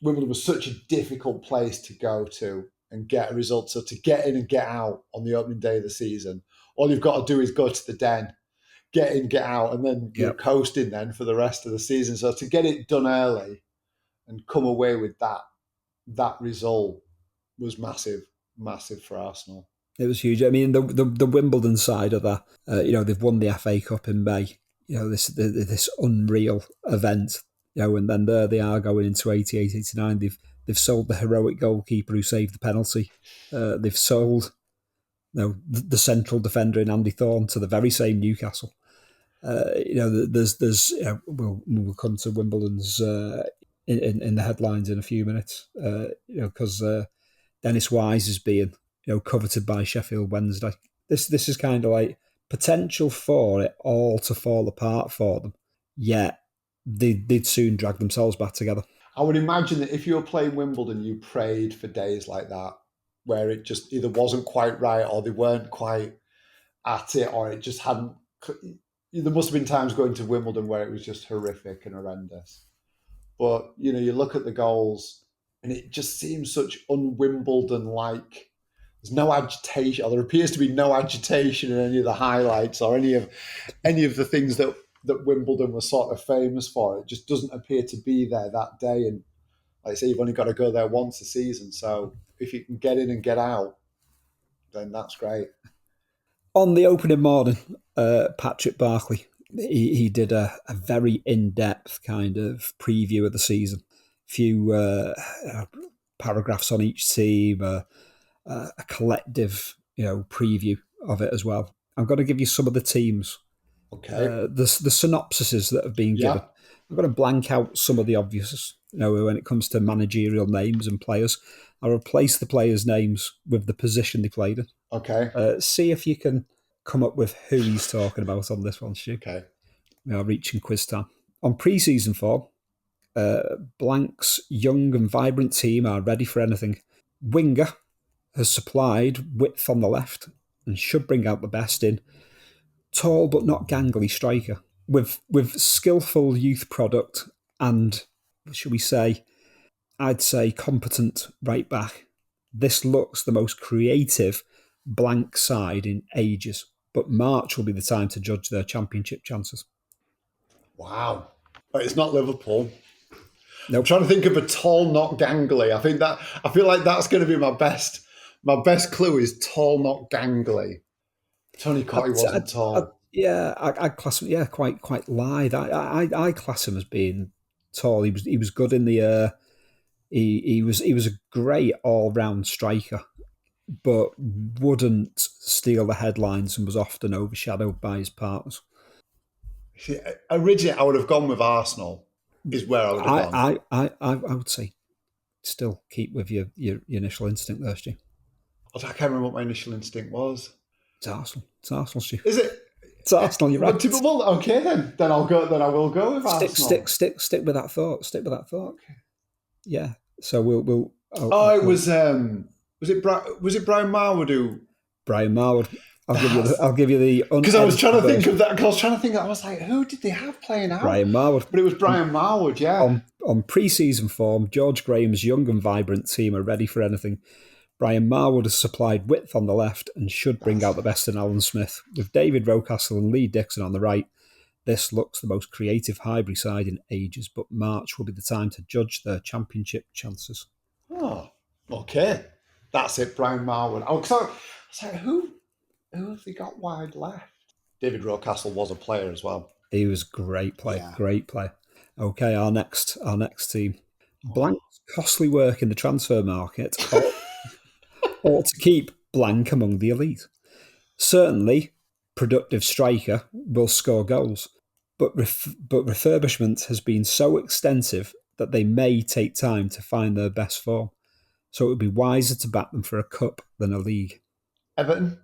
Wimbledon was such a difficult place to go to and get a result. So to get in and get out on the opening day of the season, all you've got to do is go to the Den, get in, get out, and then you're coasting then for the rest of the season. So to get it done early and come away with that result was massive for Arsenal. It was huge. I mean, the Wimbledon side of that, they've won the FA Cup in May. This unreal event, and then there they are going into 88, 89. They've sold the heroic goalkeeper who saved the penalty. They've sold the central defender in Andy Thorne to the very same Newcastle. We'll come to Wimbledon's in the headlines in a few minutes, because Dennis Wise is being coveted by Sheffield Wednesday. This is kind of like potential for it all to fall apart for them. Yet they'd soon drag themselves back together. I would imagine that if you were playing Wimbledon, you prayed for days like that, where it just either wasn't quite right or they weren't quite at it, or it just hadn't. There must have been times going to Wimbledon where it was just horrific and horrendous. But, you look at the goals and it just seems such un-Wimbledon-like. There's no agitation, or there appears to be no agitation in any of the highlights or any of the things that Wimbledon was sort of famous for. It just doesn't appear to be there that day. And like I say, you've only got to go there once a season. So if you can get in and get out, then that's great. On the opening morning, Patrick Barkley He did a very in-depth kind of preview of the season. Few paragraphs on each team, a collective, preview of it as well. I'm going to give you some of the teams, Okay. the synopsises that have been given. I'm going to blank out some of the obvious, when it comes to managerial names and players. I'll replace the players' names with the position they played in. Okay. See if you can come up with who he's talking about on this one, Stu. Okay. We are reaching quiz time. On pre-season form, Blank's young and vibrant team are ready for anything. Winger has supplied width on the left and should bring out the best in tall but not gangly striker with skillful youth product and, should we say, I'd say competent right back. This looks the most creative Blank side in ages, but March will be the time to judge their championship chances. Wow. But it's not Liverpool. Nope. I'm trying to think of a tall, not gangly. I feel like that's going to be my best. My best clue is tall, not gangly. Tony Cottee wasn't tall. I'd class him. Yeah, quite lithe. I class him as being tall. He was good in the air. He was a great all round striker, but wouldn't steal the headlines and was often overshadowed by his partners. See, originally, I would have gone with Arsenal. Is where I would have gone. I would say still keep with your initial instinct there, Stu. I can't remember what my initial instinct was. It's Arsenal. It's Arsenal, Stu. Is it? It's Arsenal. You're right. Well, okay then. Then I'll go. Then I will go with Arsenal. Stick with that thought. Stick with that thought. Okay. Yeah. So we'll. It was. Was it Brian Marwood who? Brian Marwood. I'll give you the because I was trying to think of that. Because I was like, who did they have playing out? Brian Marwood. But it was Brian Marwood. Yeah. On pre-season form, George Graham's young and vibrant team are ready for anything. Brian Marwood has supplied width on the left and should bring out the best in Alan Smith. With David Rocastle and Lee Dixon on the right, this looks the most creative Highbury side in ages, but March will be the time to judge their championship chances. Oh, okay. That's it, Brian Marwood. I was like, who have they got wide left? David Rocastle was a player as well. He was a great player, great player. Okay, our next team. Blank's costly work in the transfer market ought to keep Blank among the elite. Certainly, productive striker will score goals, but refurbishment has been so extensive that they may take time to find their best form. So it would be wiser to back them for a cup than a league. Everton.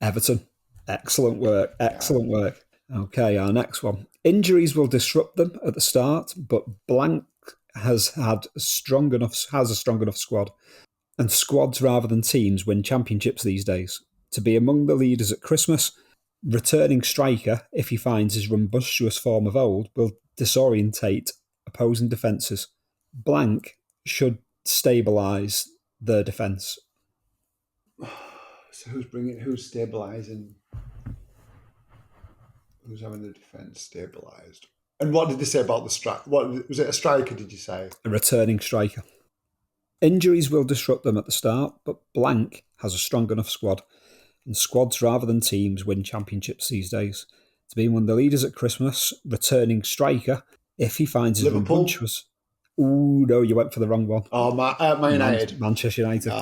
Excellent work. Excellent work. Okay, our next one. Injuries will disrupt them at the start, but Blank has a strong enough squad. And squads rather than teams win championships these days. To be among the leaders at Christmas, returning striker, if he finds his rumbustious form of old, will disorientate opposing defences. Blank should stabilise their defence. So who's stabilising? Who's having the defence stabilised? And what did they say about the strike? What was it? A striker? Did you say a returning striker? Injuries will disrupt them at the start, but Blank has a strong enough squad, and squads rather than teams win championships these days. To be one of the leaders at Christmas, returning striker, if he finds his rumbustious. Ooh, no, you went for the wrong one. Oh, Man United. Manchester United.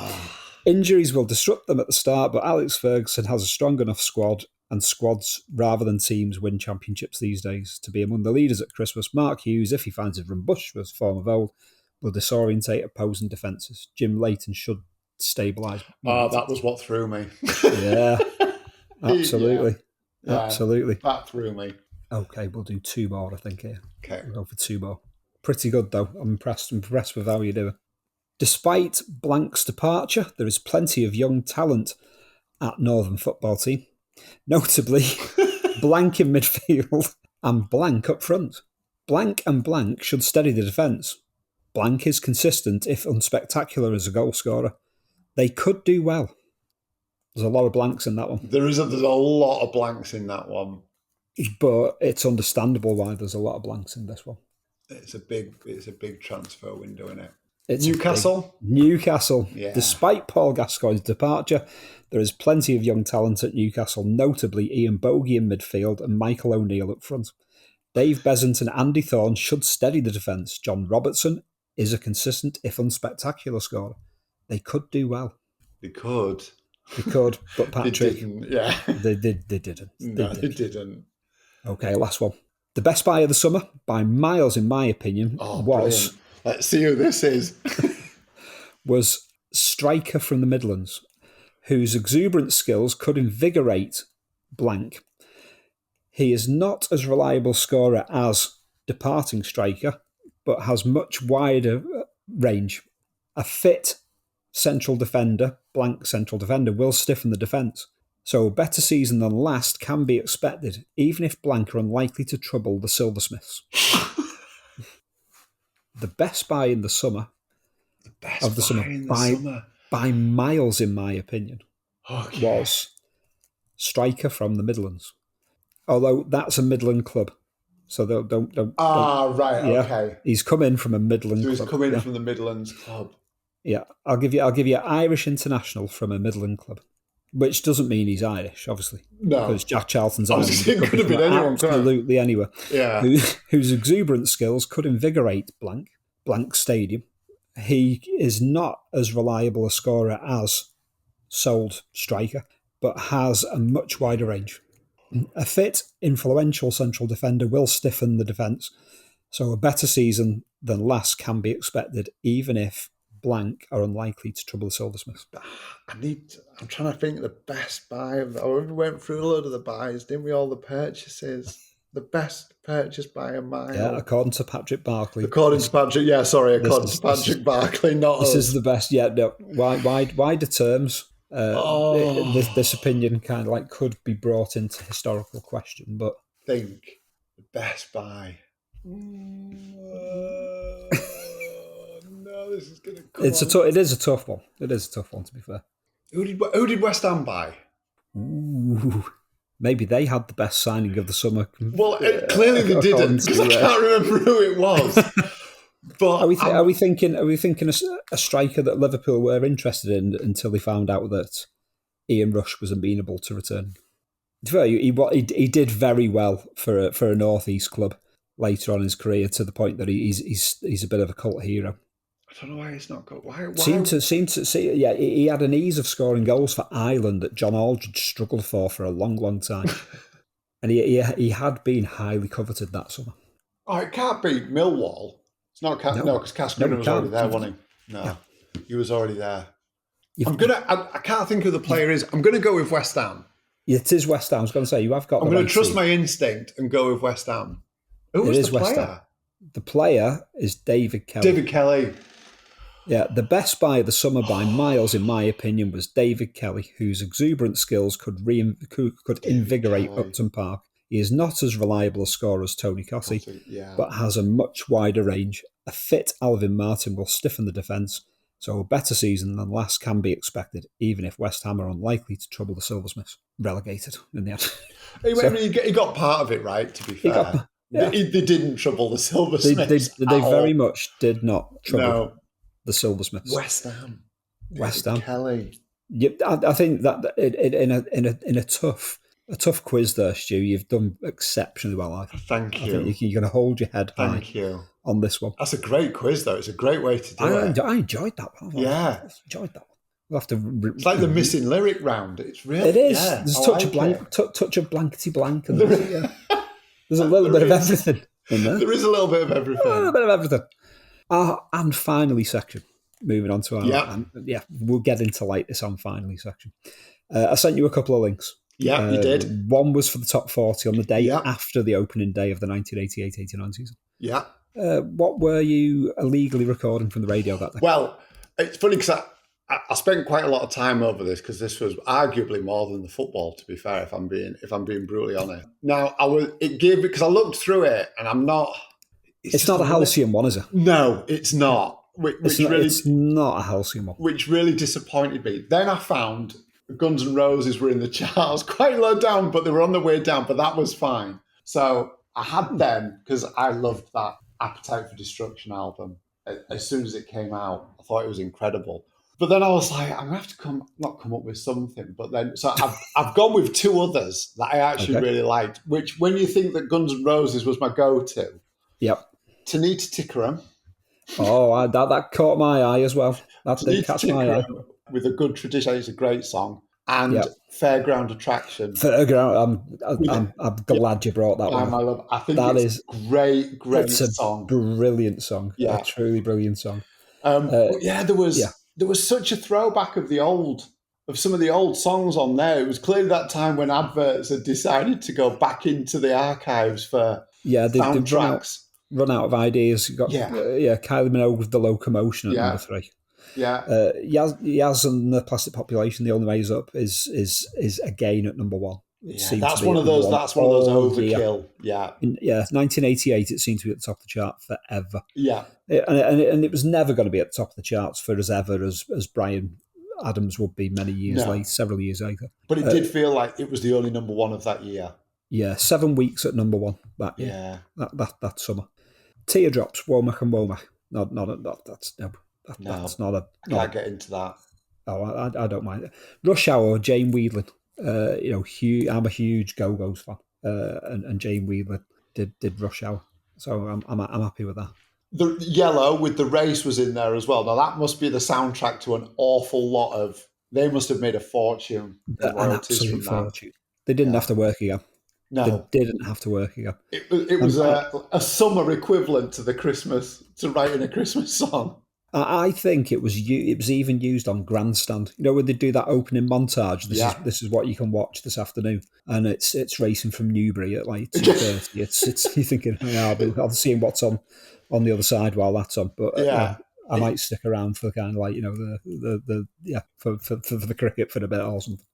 Injuries will disrupt them at the start, but Alex Ferguson has a strong enough squad, and squads rather than teams win championships these days. To be among the leaders at Christmas, Mark Hughes, if he finds his rumbustious form of old, will disorientate opposing defences. Jim Leighton should stabilise. That was what threw me. Yeah, absolutely. Yeah, absolutely. That threw me. Okay, we'll do two more, I think, here. Okay. We'll go for two more. Pretty good, though. I'm impressed with how you're doing. Despite Blank's departure, there is plenty of young talent at Northern football team. Notably, Blank in midfield and Blank up front. Blank and Blank should steady the defence. Blank is consistent, if unspectacular, as a goal scorer. They could do well. There's a lot of blanks in that one. There's a lot of blanks in that one. But it's understandable why there's a lot of blanks in this one. It's a big transfer window, isn't it? It's Newcastle? Newcastle. Yeah. Despite Paul Gascoigne's departure, there is plenty of young talent at Newcastle, notably Ian Bogie in midfield and Michael O'Neill up front. Dave Besant and Andy Thorne should steady the defence. John Robertson is a consistent, if unspectacular, scorer. They could do well. They could. But Patrick, they didn't. Yeah, they didn't. No, they didn't. Okay, last one. The best buy of the summer, by miles, in my opinion, was... Brilliant. Let's see who this is. was striker from the Midlands, whose exuberant skills could invigorate blank. He is not as reliable scorer as departing striker, but has much wider range. A fit central defender, blank central defender, will stiffen the defence. So a better season than last can be expected, even if blank are unlikely to trouble the Silversmiths. The best buy in the summer, by miles, in my opinion, was striker from the Midlands. Although that's a Midland club, so don't. Right, yeah, okay. He's come in from a Midland club. So he's come in from the Midlands club. Yeah, I'll give you Irish international from a Midland club, which doesn't mean he's Irish, obviously. No, because Jack Charlton's Irish. It could have been anyone, absolutely anywhere. Yeah, whose exuberant skills could invigorate blank stadium. He is not as reliable a scorer as sold striker, but has a much wider range. A fit, influential central defender will stiffen the defence, so a better season than last can be expected, even if blank are unlikely to trouble the Silversmiths. I'm trying to think of the best buy. We went through a load of the buys, didn't we? All the purchases. The best purchase by a mile. Yeah, according to Patrick Barkley. According to Patrick Barkley, not this us. is the best. Yeah, no, wider terms. This opinion kind of like could be brought into historical question, but think the best buy. No, this is going to come. It is a tough one. It is a tough one, to be fair. Who did West Ham buy? Ooh, maybe they had the best signing of the summer. Well, clearly they didn't, because I can't remember who it was. But are we thinking a striker that Liverpool were interested in until they found out that Ian Rush was amenable to return? He did very well for a North East club later on in his career, to the point that he's a bit of a cult hero. I don't know why he's not got. Why? Seemed to see. Yeah, he had an ease of scoring goals for Ireland that John Aldridge struggled for a long, long time, and he had been highly coveted that summer. Oh, it can't be Millwall. It's not because Casper was already there, wasn't he? No, yeah. He was already there. I can't think who the player is. I'm gonna go with West Ham. It is West Ham. I was going to say, you have got. I'm going to trust my instinct and go with West Ham. Who was the player? The player is David Kelly. David Kelly. Yeah, the best buy of the summer by miles, in my opinion, was David Kelly, whose exuberant skills could invigorate Upton Park. He is not as reliable a scorer as Tony Cossey, but has a much wider range. A fit Alvin Martin will stiffen the defence, so a better season than last can be expected, even if West Ham are unlikely to trouble the Silversmiths. Relegated in the end. He got part of it right, to be fair. They didn't trouble the Silversmiths. They very much did not trouble the Silversmiths. West Ham. Kelly. Yeah, I think that in a tough quiz there, Stu, you've done exceptionally well. Thank you. I think you're going to hold your head high on this one. That's a great quiz, though. It's a great way to do it. I enjoyed that one. I enjoyed that one. We'll have to. It's like the missing lyric round. It's really. It is. There's a touch of blankety blank, and there's a little bit of everything in there. There is a little bit of everything. A little bit of everything. Our and finally section. Moving on to our we'll get into this on finally section. I sent you a couple of links. Yeah, you did. One was for the top 40 on the day after the opening day of the 1988-89 season. Yeah. What were you illegally recording from the radio that day? Well, it's funny because I spent quite a lot of time over this, because this was arguably more than the football, to be fair, if I'm being brutally honest. Now, because I looked through it, and I'm not. It's not a halcyon one, is it? No, it's not. It's not a halcyon one. Which really disappointed me. Then I found Guns N' Roses were in the charts, quite low down, but they were on the way down, but that was fine. So I had them because I loved that Appetite for Destruction album. as soon as it came out. I thought it was incredible. But then I was like, I'm gonna have to not come up with something. But then, so I've gone with two others that I actually really liked. Which, when you think that Guns N' Roses was my go-to, Yep. Tanita Tikaram. Oh, that caught my eye as well. That did catch my eye. With a good tradition, it's a great song. And Fairground Attraction. Fairground. I'm glad you brought that one. I love. I think that is great it's song. A brilliant song. Yeah, a truly brilliant song. There was such a throwback of some of the old songs on there. It was clearly that time when adverts had decided to go back into the archives for soundtracks. Run out of ideas. You got Kylie Minogue with The Locomotion at number 3. Yeah, Yaz and the Plastic Population, The Only Ways Up is again at number 1. That's one of those. That's one of those overkill. Yeah, 1988. It seemed to be at the top of the chart forever. Yeah, and it was never going to be at the top of the charts for as ever as Bryan Adams would be several years later. But it did feel like it was the only number 1 of that year. Yeah, 7 weeks at number 1 that year. Yeah, that summer. Teardrops, Womack and Womack. That's not a. I can't get into that. Oh, I don't mind it. Rush Hour, Jane Wiedlin. I'm a huge Go-Go's fan, and Jane Wiedlin did Rush Hour, so I'm happy with that. The Yellow with The Race was in there as well. Now that must be the soundtrack to an awful lot of. They must have made a fortune. An absolute fortune. They didn't have to work again. No, they didn't have to work again. It was a summer equivalent to writing a Christmas song. I think it was even used on Grandstand. You know, when they do that opening montage. This is what you can watch this afternoon, and it's racing from Newbury at like 2:30. it's you're thinking, I'll see what's on the other side while that's on. But I might stick around for kind of like for the cricket for a bit or something.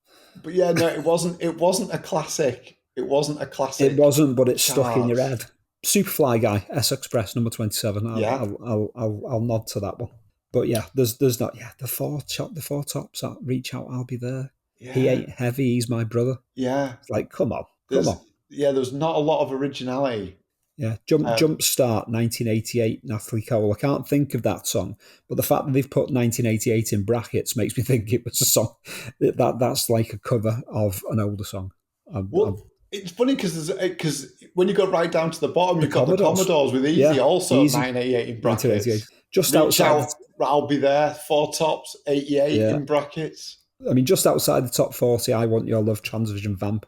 But it wasn't a classic. It wasn't a classic. It wasn't, but it's stuck in your head. Superfly Guy, S Express, number 27. I'll nod to that one. But there's not. The four tops. Reach Out, I'll Be There. Yeah. He Ain't Heavy, He's My Brother. Yeah, it's like come on. Yeah, there's not a lot of originality. Yeah, Jump Start, 1988, Natalie Cole. I can't think of that song, but the fact that they've put 1988 in brackets makes me think it was a song that's like a cover of an older song. It's funny because when you go right down to the bottom, you've got the Commodores with Easy, also 1988 in brackets. Just Reach outside, Out, I'll Be There, Four Tops, 88 in brackets. I mean, just outside the top 40, I Want Your Love, Transvision Vamp.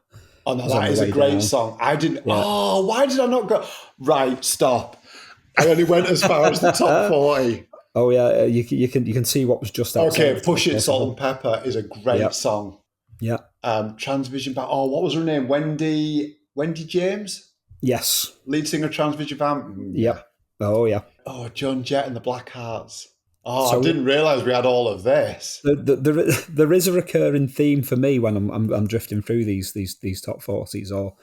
Oh no, that is a great song. I didn't. Yeah. Oh, why did I not go? Right, stop. I only went as far as the top 40. Oh yeah, you can see what was just outside. Okay, Push It, Salt and Pepper is a great song. Yeah. Transvision Vamp. Oh, what was her name? Wendy James? Yes. Lead singer, Transvision Vamp? Yep. Oh, yeah. Oh, Joan Jett and the Black Hearts. Oh, so I didn't realise we had all of this. There is a recurring theme for me when I'm drifting through these top 40s or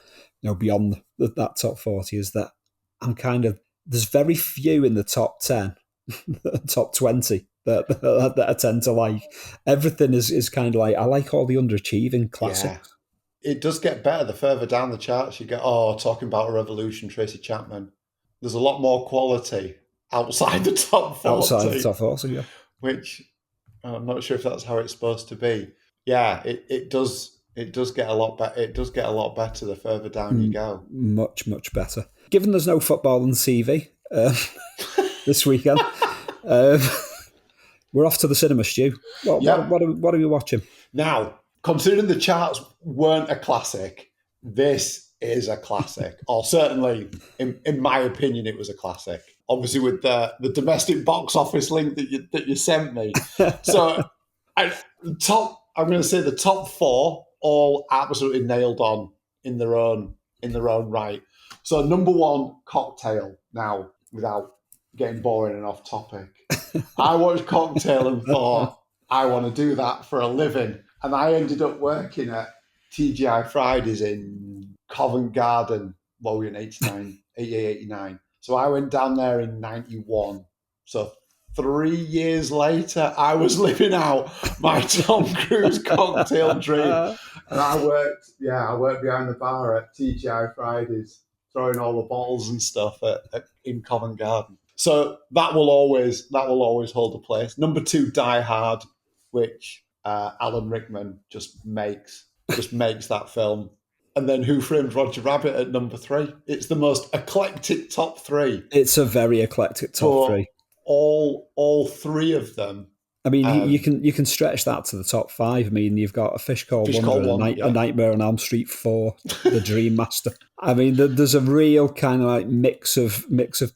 beyond that top 40 is that I'm kind of, there's very few in the top 10, top 20 that I tend to like. Everything is kind of like, I like all the underachieving classics. Yeah. It does get better the further down the charts you get. Oh, talking about a Revolution, Tracy Chapman. There's a lot more quality outside the top 40. Outside the top 40, yeah. Which I'm not sure if that's how it's supposed to be. Yeah, it does get a lot better. It does get a lot better the further down you go. Much, much better. Given there's no football on TV this weekend, we're off to the cinema, Stu. What are we watching? Now, considering the charts weren't a classic, this is a classic. Or certainly, in my opinion, it was a classic. Obviously, with the domestic box office link that you sent me. So, I'm going to say the top 4 all absolutely nailed on in their own right. So, number 1, Cocktail. Now, without getting boring and off topic, I watched Cocktail and thought, I want to do that for a living. And I ended up working at TGI Fridays in Covent Garden, in 88, 89. So I went down there in 91. So 3 years later, I was living out my Tom Cruise cocktail dream. And I worked behind the bar at TGI Fridays, throwing all the balls and stuff in Covent Garden. So that will always hold a place. Number 2, Die Hard, which Alan Rickman just makes that film. And then Who Framed Roger Rabbit at number 3. It's the most eclectic top 3. It's a very eclectic top 3. All 3 of them. I mean, you can stretch that to the top 5. I mean, you've got A Fish Called Wonder, A Nightmare on Elm Street 4, The Dream Master. I mean, there's a real kind of like mix of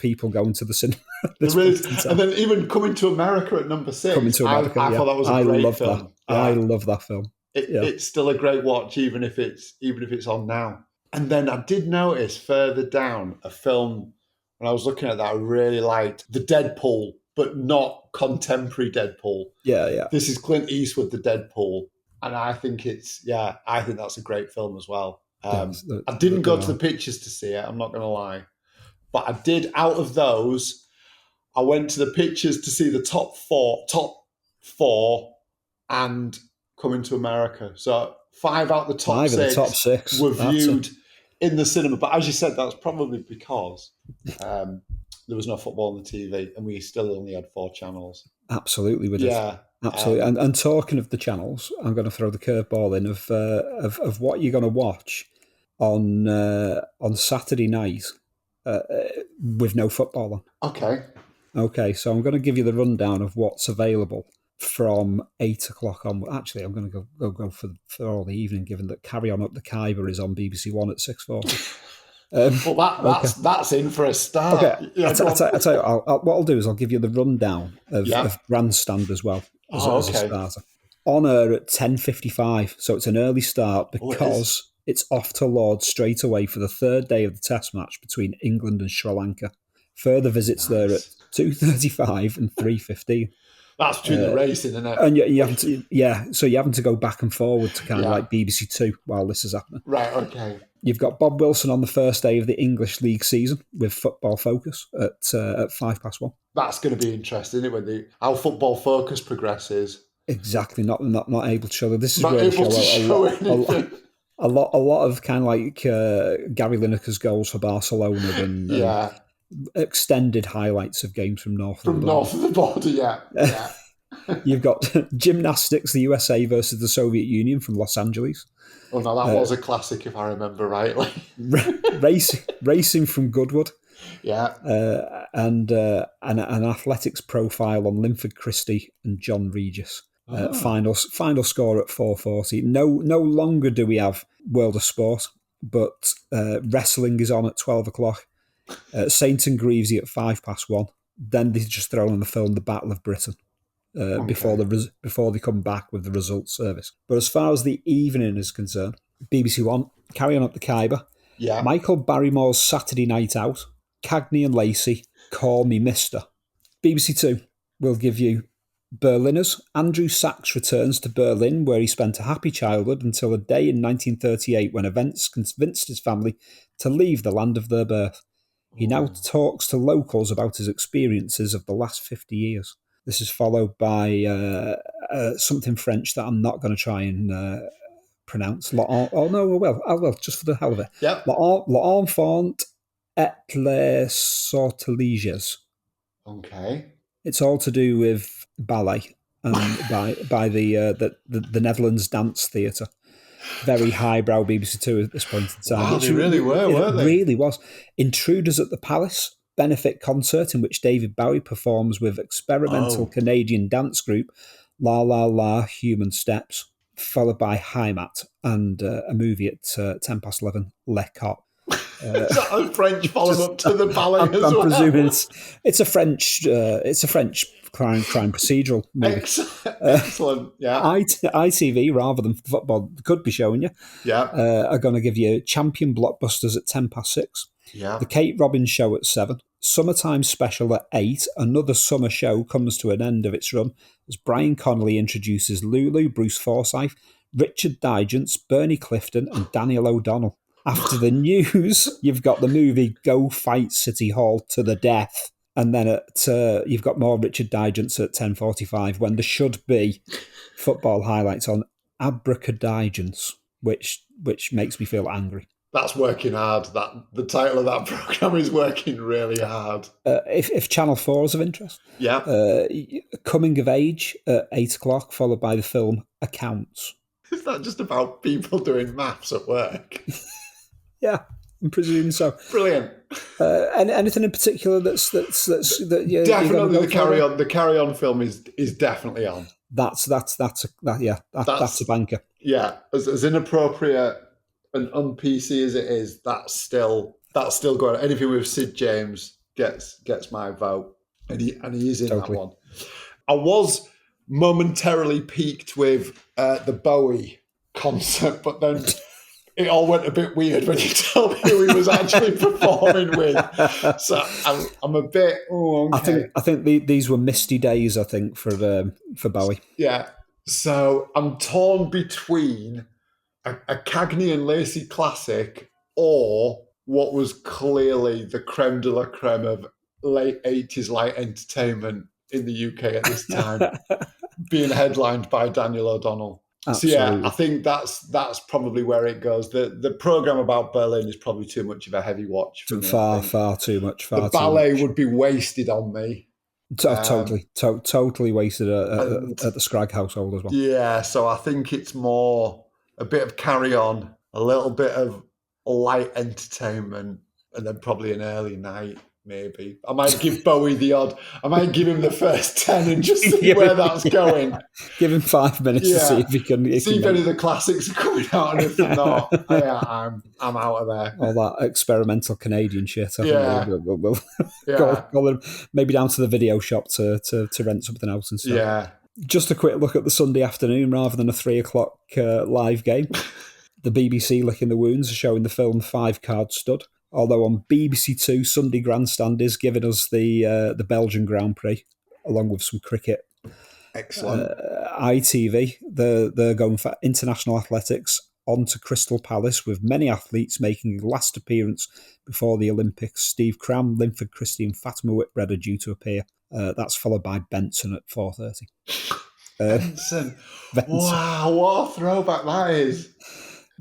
people going to the cinema. There is, and then even Coming to America at number 6. Coming to America, I thought that was a great film. I love that film. It's still a great watch, even if it's on now. And then I did notice further down a film when I was looking at that. I really liked the Deadpool, but not contemporary Deadpool. Yeah. This is Clint Eastwood, the Deadpool, and I think that's a great film as well. I didn't go to the pictures to see it. I'm not going to lie, but I did. Out of those, I went to the pictures to see the top four, and Coming to America. So 5 out of the top 6 were viewed in the cinema. But as you said, that's probably because there was no football on the TV, and we still only had 4 channels. Absolutely, we did. Yeah, absolutely. And talking of the channels, I'm going to throw the curveball in of what you're going to watch on Saturday night with no football on. Okay. So I'm going to give you the rundown of what's available from 8 o'clock on. Actually, I'm going to go for all the evening, given that Carry On Up the Khyber is on BBC One at 6:40. Well, that's in for a start. Okay. I'll tell you, what I'll do is I'll give you the rundown of Grandstand as well as a starter. On air at 10:55, so it's an early start because it's off to Lord's straight away for the 3rd day of the Test match between England and Sri Lanka. Further visits there at 2:35 and 3:15. That's between the racing, isn't it? And so you're having to go back and forward to kind of like BBC Two while this is happening. Right, okay. You've got Bob Wilson on the first day of the English League season with Football Focus at 1:05. That's going to be interesting, isn't it, when how Football Focus progresses. Exactly, not able to show that. This is where they show a lot of kind of like Gary Lineker's goals for Barcelona and extended highlights of games from north of the border. Yeah. You've got gymnastics, the USA versus the Soviet Union from Los Angeles. Oh no, that was a classic if I remember rightly. Racing from Goodwood. Yeah. And an athletics profile on Linford Christie and John Regis. Final score at 4:40. No longer do we have World of Sport, but wrestling is on at 12 o'clock. Saint and Greavesy at 1:05. Then they just throw on the film The Battle of Britain before they come back with the results service. But as far as the evening is concerned, BBC One, Carry On Up the Khyber, Michael Barrymore's Saturday Night Out, Cagney and Lacey, Call Me Mister. BBC Two will give you Berliners. Andrew Sachs returns to Berlin, where he spent a happy childhood until a day in 1938 when events convinced his family to leave the land of their birth. He now talks to locals about his experiences of the last 50 years. This is followed by something French that I'm not going to try and pronounce. I will, just for the hell of it. Yep. L'enfant et les sortilèges. Okay. It's all to do with ballet and by the Netherlands Dance Theatre. Very highbrow BBC Two at this point in time. Wow, they really were, weren't they? It really was. Intruders at the Palace, benefit concert in which David Bowie performs with experimental Canadian dance group La La La Human Steps, followed by Heimat and a movie at 11:10, Le Cop. Is that a French follow-up to the ballet as well? I'm presuming it's a French crime procedural movie. Excellent, yeah. ITV, rather than football, could be showing you. Are going to give you champion blockbusters at 6:10. Yeah. The Kate Robbins Show at 7. Summertime Special at 8. Another summer show comes to an end of its run as Brian Connolly introduces Lulu, Bruce Forsyth, Richard Digance, Bernie Clifton, and Daniel O'Donnell. After the news, you've got the movie Go Fight City Hall to the Death. And then you've got more Richard Digance at 10:45 when there should be football highlights on Abracadabra, which makes me feel angry. That's working hard. That the title of that programme is working really hard. If Channel 4 is of interest, Coming of Age at 8:00, followed by the film Accounts. Is that just about people doing maths at work? Yeah, I'm presuming so. Brilliant. And anything in particular that's you definitely the carry on film is definitely on. That's a banker. Yeah, as inappropriate and un-PC as it is, that's still going. Anything with Sid James gets my vote, and he is in that one. I was momentarily piqued with the Bowie concert, but then it all went a bit weird when you told me who he was actually performing with. So I'm a bit. Oh, okay. I think these were misty days. I think for Bowie. Yeah. So I'm torn between a Cagney and Lacey classic or what was clearly the creme de la creme of late 80s light entertainment in the UK at this time, being headlined by Daniel O'Donnell. Absolutely. So yeah, I think that's probably where it goes. The programme about Berlin is probably too much of a heavy watch for me. Far too much. The ballet would be wasted on me. Totally wasted at the Scragg household as well. Yeah, so I think it's more a bit of carry on, a little bit of light entertainment, and then probably an early night, maybe. I might give Bowie I might give him the first 10 and just see where that's going. Give him 5 minutes to see if he can... See if any of the classics are coming out, and if they're not, I'm out of there. All that experimental Canadian shit. I think we'll go maybe down to the video shop to rent something else and stuff. Yeah. Just a quick look at the Sunday afternoon rather than a 3:00 live game. The BBC licking the wounds are showing the film 5-Card Stud. Although on BBC Two, Sunday Grandstand is giving us the Belgian Grand Prix, along with some cricket. Excellent. ITV, they're going for international athletics onto Crystal Palace, with many athletes making a last appearance before the Olympics. Steve Cram, Linford Christie and Fatima Whitbread are due to appear. That's followed by Benson at 4:30. Benson. Wow, what a throwback that is.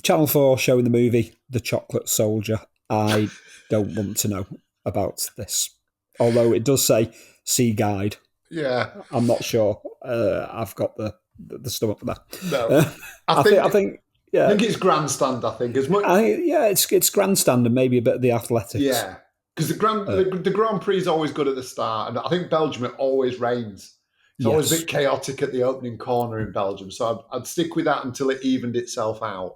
Channel 4 showing the movie The Chocolate Soldier. I don't want to know about this. Although it does say see guide. Yeah. I'm not sure. I've got the stomach for that. No. I think it's grandstand, I think. As much. It's grandstand and maybe a bit of the athletics. Yeah. Because the Grand Prix is always good at the start, and I think Belgium, it always rains. It's always a bit chaotic at the opening corner in Belgium. So I'd stick with that until it evened itself out.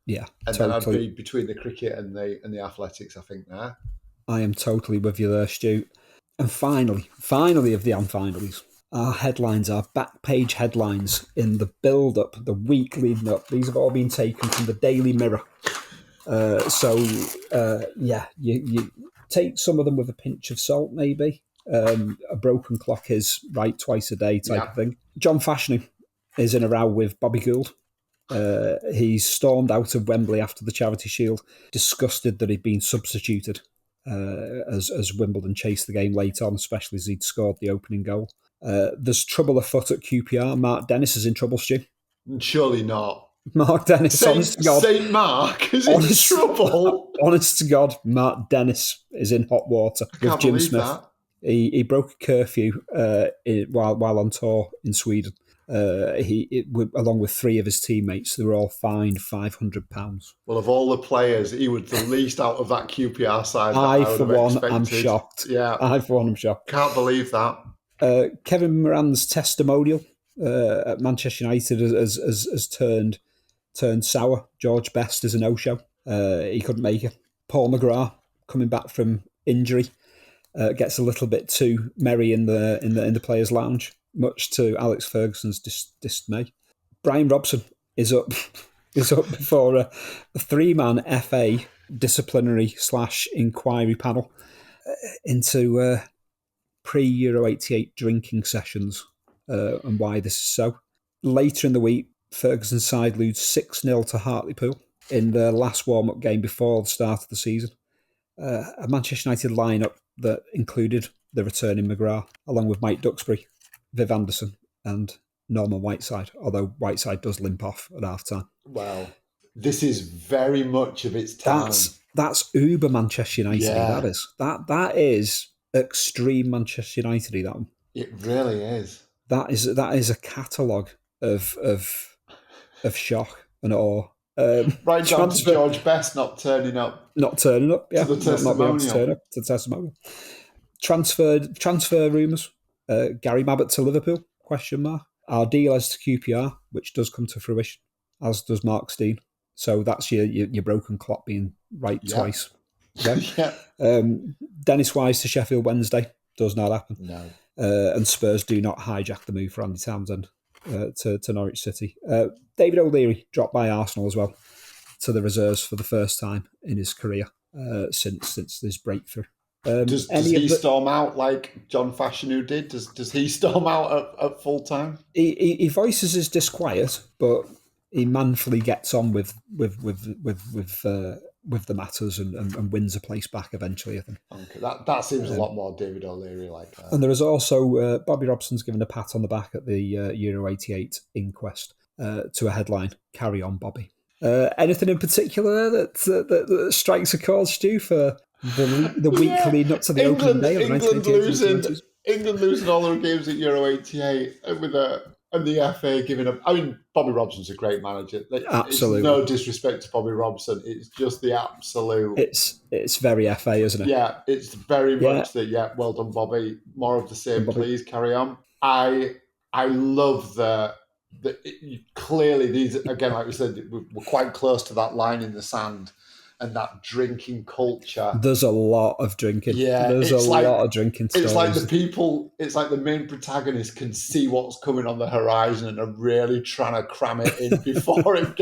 Yeah, and then I'd be between the cricket and the athletics, I think, there. I am totally with you there, Stu. And finally of the unfinalies, our headlines, our back page headlines in the build-up, the week leading up. These have all been taken from the Daily Mirror. You take some of them with a pinch of salt, maybe. A broken clock is right twice a day type of thing. John Fashanu is in a row with Bobby Gould. He stormed out of Wembley after the Charity Shield, disgusted that he'd been substituted as Wimbledon chased the game late on, especially as he'd scored the opening goal. There's trouble afoot at QPR. Mark Dennis is in trouble, Stu. Surely not. Mark Dennis, honest to God. St. Mark is in trouble. Honest to God, Mark Dennis is in hot water with Jim Smith. That. He broke a curfew while on tour in Sweden. Along with 3 of his teammates, they were all fined £500. Well, of all the players, he was the least out of that QPR side. I for one am shocked. Yeah, I for one am shocked. Can't believe that. Kevin Moran's testimonial at Manchester United has turned sour. George Best is a no-show. He couldn't make it. Paul McGrath, coming back from injury, gets a little bit too merry in the players' lounge, much to Alex Ferguson's dismay. Brian Robson is up before a 3-man FA disciplinary / inquiry panel into pre-Euro 88 drinking sessions and why this is so. Later in the week, Ferguson's side lose 6-0 to Hartlepool in their last warm-up game before the start of the season. A Manchester United lineup that included the returning McGrath, along with Mike Duxbury, Viv Anderson and Norman Whiteside, although Whiteside does limp off at half-time. Well, This is very much of its time. That's uber Manchester United. Yeah. That is extreme Manchester United. That one. It really is. That is a catalogue of shock and awe. Right down to George Best not turning up. Not turning up, yeah. To the testimonial. Not being able to turn up to the testimonial. Transfer rumours. Gary Mabbutt to Liverpool, ? Our deal as to QPR, which does come to fruition, as does Mark Steen. So that's your broken clock being right twice. Yeah. Dennis Wise to Sheffield Wednesday, does not happen. No. And Spurs do not hijack the move for Andy Townsend to Norwich City. David O'Leary dropped by Arsenal as well to the reserves for the first time in his career since this breakthrough. Does he storm out like John Fashanu did? Does he storm out at full time? He voices his disquiet, but he manfully gets on with the matters and wins a place back eventually, I think. Okay, that seems a lot more David O'Leary like that. And there is also Bobby Robson's given a pat on the back at the Euro 88 inquest to a headline, "Carry on, Bobby." Anything in particular that strikes a chord, Stu, for the week leading up to the opening day of England losing all their games at Euro 88 and the FA giving up. I mean, Bobby Robson's a great manager. Absolutely. It's no disrespect to Bobby Robson. It's just the absolute... It's very FA, isn't it? Yeah, it's very much that, well done, Bobby. More of the same, please, carry on. I love clearly these, again, like we said, we're quite close to that line in the sand. And that drinking culture. There's a lot of drinking. Yeah. There's a lot of drinking stories. It's like the main protagonist can see what's coming on the horizon and are really trying to cram it in before the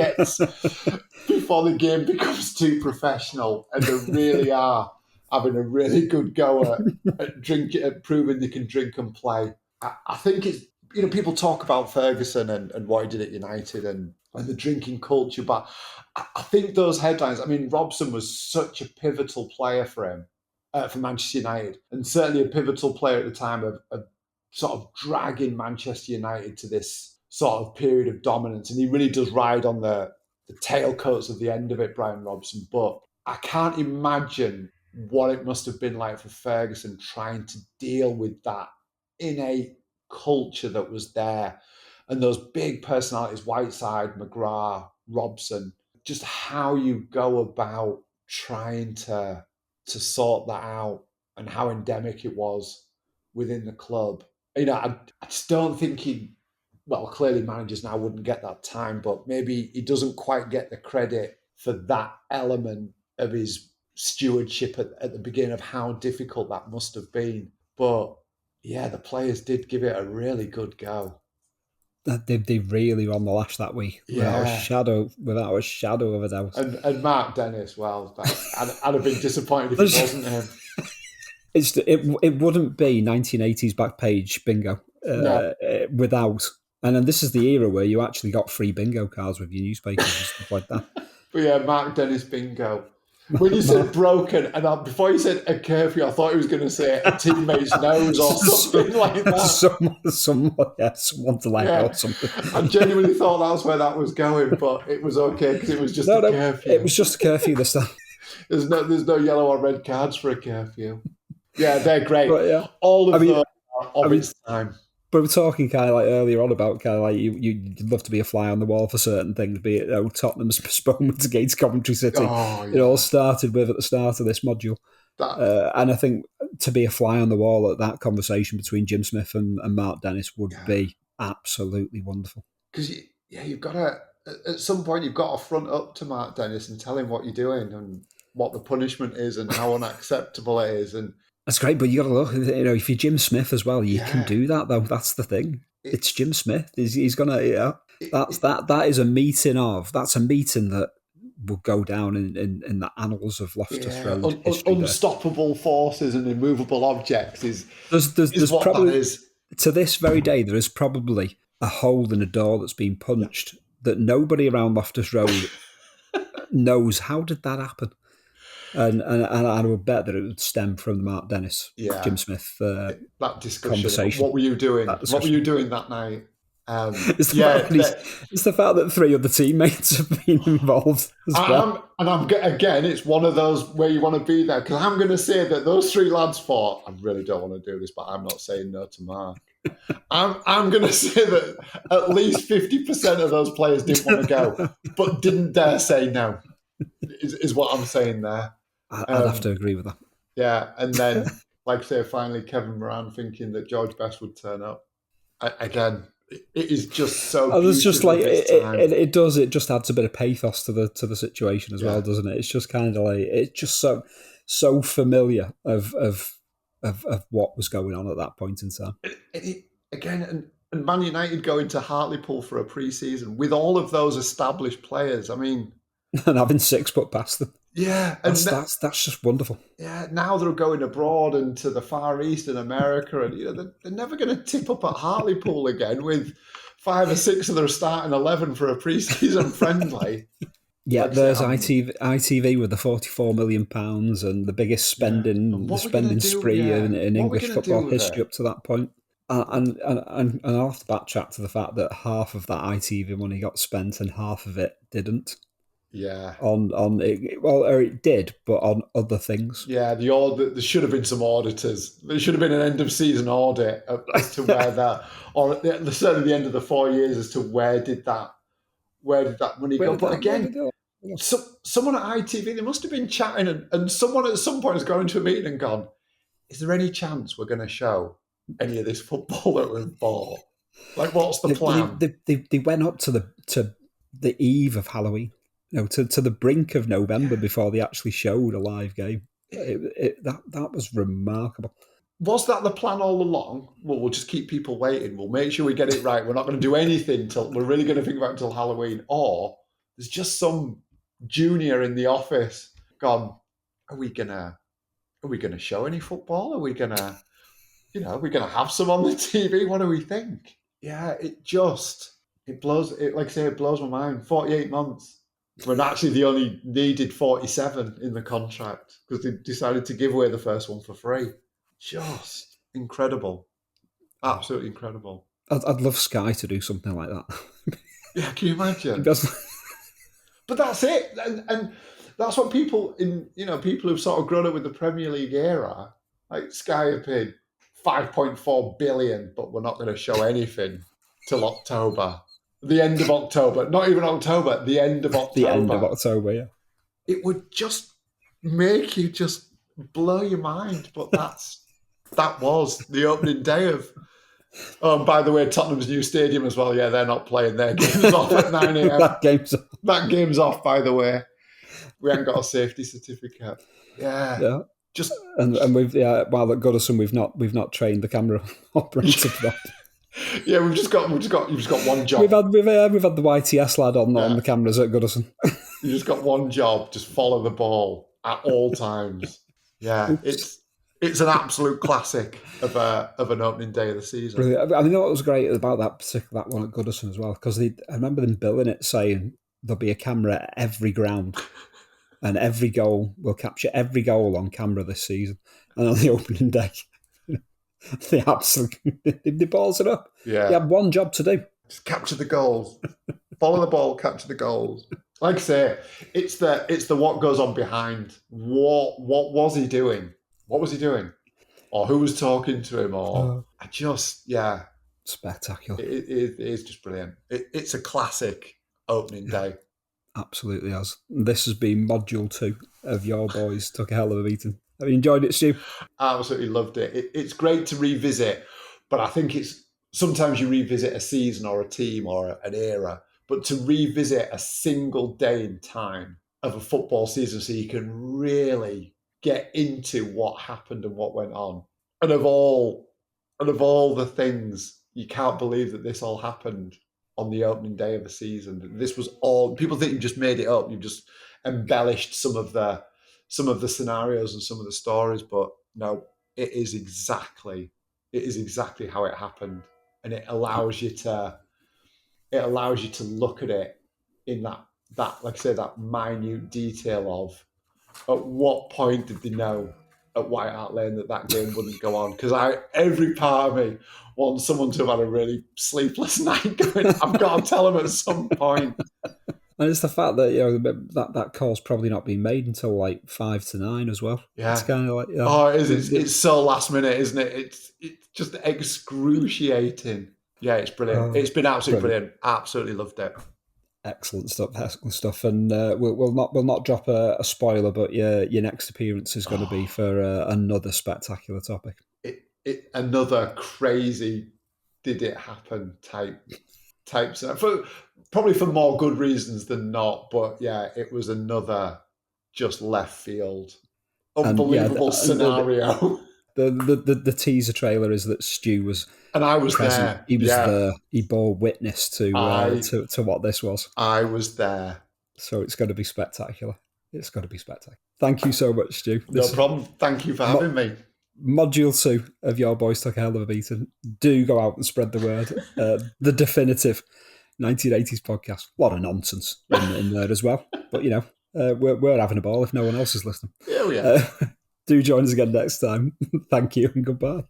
game becomes too professional. And they really are having a really good go at drinking, at proving they can drink and play. I think it's, people talk about Ferguson and what he did at United and the drinking culture, but I think those headlines, I mean, Robson was such a pivotal player for him, for Manchester United, and certainly a pivotal player at the time of sort of dragging Manchester United to this sort of period of dominance. And he really does ride on the tailcoats of the end of it, Brian Robson. But I can't imagine what it must have been like for Ferguson trying to deal with that innate culture that was there. And those big personalities, Whiteside, McGrath, Robson, just how you go about trying to sort that out and how endemic it was within the club. I just don't think clearly managers now wouldn't get that time, but maybe he doesn't quite get the credit for that element of his stewardship at the beginning of how difficult that must have been. But yeah, the players did give it a really good go. They really were on the lash that week, without a shadow of a doubt. And Mark Dennis, well, I'd have been disappointed if it wasn't him. It wouldn't be 1980s back page bingo without. And then this is the era where you actually got free bingo cards with your newspapers and stuff like that. But yeah, Mark Dennis bingo. When you said broken, and before you said a curfew, I thought he was going to say a teammate's nose or something like that. Someone to let out something. I genuinely thought that's where that was going, but it was okay because it was just a curfew. It was just a curfew this time. There's no yellow or red cards for a curfew. Yeah, they're great. But, yeah. All of them are of its time. But we're talking kind of like earlier on about kind of like you'd love to be a fly on the wall for certain things, be it Tottenham's postponement against Coventry City. Oh, yeah. It all started with at the start of this module. And I think to be a fly on the wall at that conversation between Jim Smith and Mark Dennis would be absolutely wonderful. Because you've got to, at some point, you've got to front up to Mark Dennis and tell him what you're doing and what the punishment is and how unacceptable it is. And that's great, but you got to look. If you're Jim Smith as well, you can do that though. That's the thing. It's Jim Smith. He's gonna. That is a meeting of. That's a meeting that will go down in the annals of Loftus Road history. Unstoppable forces and immovable objects is. There's what probably that is. To this very day there is probably a hole in a door that's been punched that nobody around Loftus Road knows. How did that happen? And I would bet that it would stem from the Mark Dennis, Jim Smith that discussion. Conversation. What were you doing? What were you doing that night? It's the fact that 3 other teammates have been involved as well. Again, it's one of those where you want to be there, because I'm going to say that those 3 lads thought, I really don't want to do this, but I'm not saying no to Mark. I'm going to say that at least 50% of those players didn't want to go, but didn't dare say no, is what I'm saying there. I'd have to agree with that. Yeah, and then, like I say, finally Kevin Moran thinking that George Best would turn up. Again, it is just so. Oh, there's just like it just adds a bit of pathos to the situation as well, doesn't it? It's just kind of like it's just so familiar of what was going on at that point in time. Again, and Man United going to Hartlepool for a pre-season with all of those established players. I mean, and having 6 put past them. Yeah, and that's just wonderful. Yeah, now they're going abroad and to the Far East in America, and they're never going to tip up at Hartlepool again with 5 or 6 of their starting 11 for a pre-season friendly. Yeah, there's ITV with the £44 million and the biggest spending spree in English football history up to that point. And I'll have to backtrack to the fact that half of that ITV money got spent and half of it didn't. Yeah. On it, well, or it did, but on other things. Yeah, there should have been some auditors. There should have been an end of season audit as to where that, or certainly the end of the 4 years as to where did that money go. But again, someone at ITV, they must have been chatting, and someone at some point has gone into a meeting and gone, "Is there any chance we're going to show any of this football that we've bought? Like, what's the plan?" They went up to the eve of Halloween. To the brink of November before they actually showed a live game. That was remarkable. Was that the plan all along? Well, we'll just keep people waiting. We'll make sure we get it right. We're not going to do anything till we're really going to think about it until Halloween. Or there's just some junior in the office gone, are we gonna show any football? Are we gonna have some on the TV? What do we think? Yeah, it blows my mind. 48 months. When actually they only needed 47 in the contract because they decided to give away the first one for free. Just incredible. Absolutely incredible. I'd love Sky to do something like that. Yeah, can you imagine? But that's it. And that's what people who've sort of grown up with the Premier League era, like Sky have paid 5.4 billion, but we're not going to show anything till October. The end of October. Not even October, the end of October. The end of October, yeah. It would just make you just blow your mind. But that was the opening day of... Oh, and by the way, Tottenham's new stadium as well. Yeah, they're not playing. Their game's off at 9 a.m. That game's off, by the way. We haven't got a safety certificate. Yeah. Just and we've while at Goodison we've not trained the camera operator for that. Yeah, you've just got one job. We've had the YTS lad on the cameras at Goodison. You just got one job: just follow the ball at all times. Yeah, it's an absolute classic of an opening day of the season. Brilliant. I mean, what was great about that one at Goodison as well, because I remember them billing it saying there'll be a camera at every ground, and every goal will capture every goal on camera this season. And on the opening day. They balls it up. Yeah. They had one job to do. Just capture the goals. Follow the ball, capture the goals. Like I say, it's the what goes on behind. What was he doing? What was he doing? Or who was talking to him? Or spectacular. It is just brilliant. It's a classic opening day. Absolutely has. This has been module 2 of Your Boys Took a Hell of a Beating. Have you enjoyed it, Stu? I absolutely loved it. It's great to revisit, but I think it's sometimes you revisit a season or a team or an era, but to revisit a single day in time of a football season so you can really get into what happened and what went on. And of all the things, you can't believe that this all happened on the opening day of a season. This was all, people think you've just made it up. You've just embellished some of the scenarios and some of the stories, but no, it is exactly how it happened, and it allows you to look at it in that like I say, that minute detail of at what point did they know at White Hart Lane that game wouldn't go on, because every part of me wants someone to have had a really sleepless night going, I've got to tell them at some point. And it's the fact that that call's probably not been made until like 5 to 9 as well. Yeah. It's kind of like it's so last minute, isn't it? It's just excruciating. Yeah, it's brilliant. It's been absolutely brilliant. Absolutely loved it. Excellent stuff. And we'll not drop a spoiler, but your next appearance is going to be for another spectacular topic. Another crazy, did it happen type probably for more good reasons than not. But yeah, it was another just left field, unbelievable scenario. The teaser trailer is that Stu was, and I was present. there. He was there. He bore witness to what this was. I was there. So it's going to be spectacular. Thank you so much, Stu. No problem. Thank you for having me. Module 2 of Your Boys Took a Hell of a Beating. Do go out and spread the word. The definitive 1980s podcast. A lot of nonsense in there as well. But, we're having a ball if no one else is listening. Oh, yeah. Do join us again next time. Thank you and goodbye.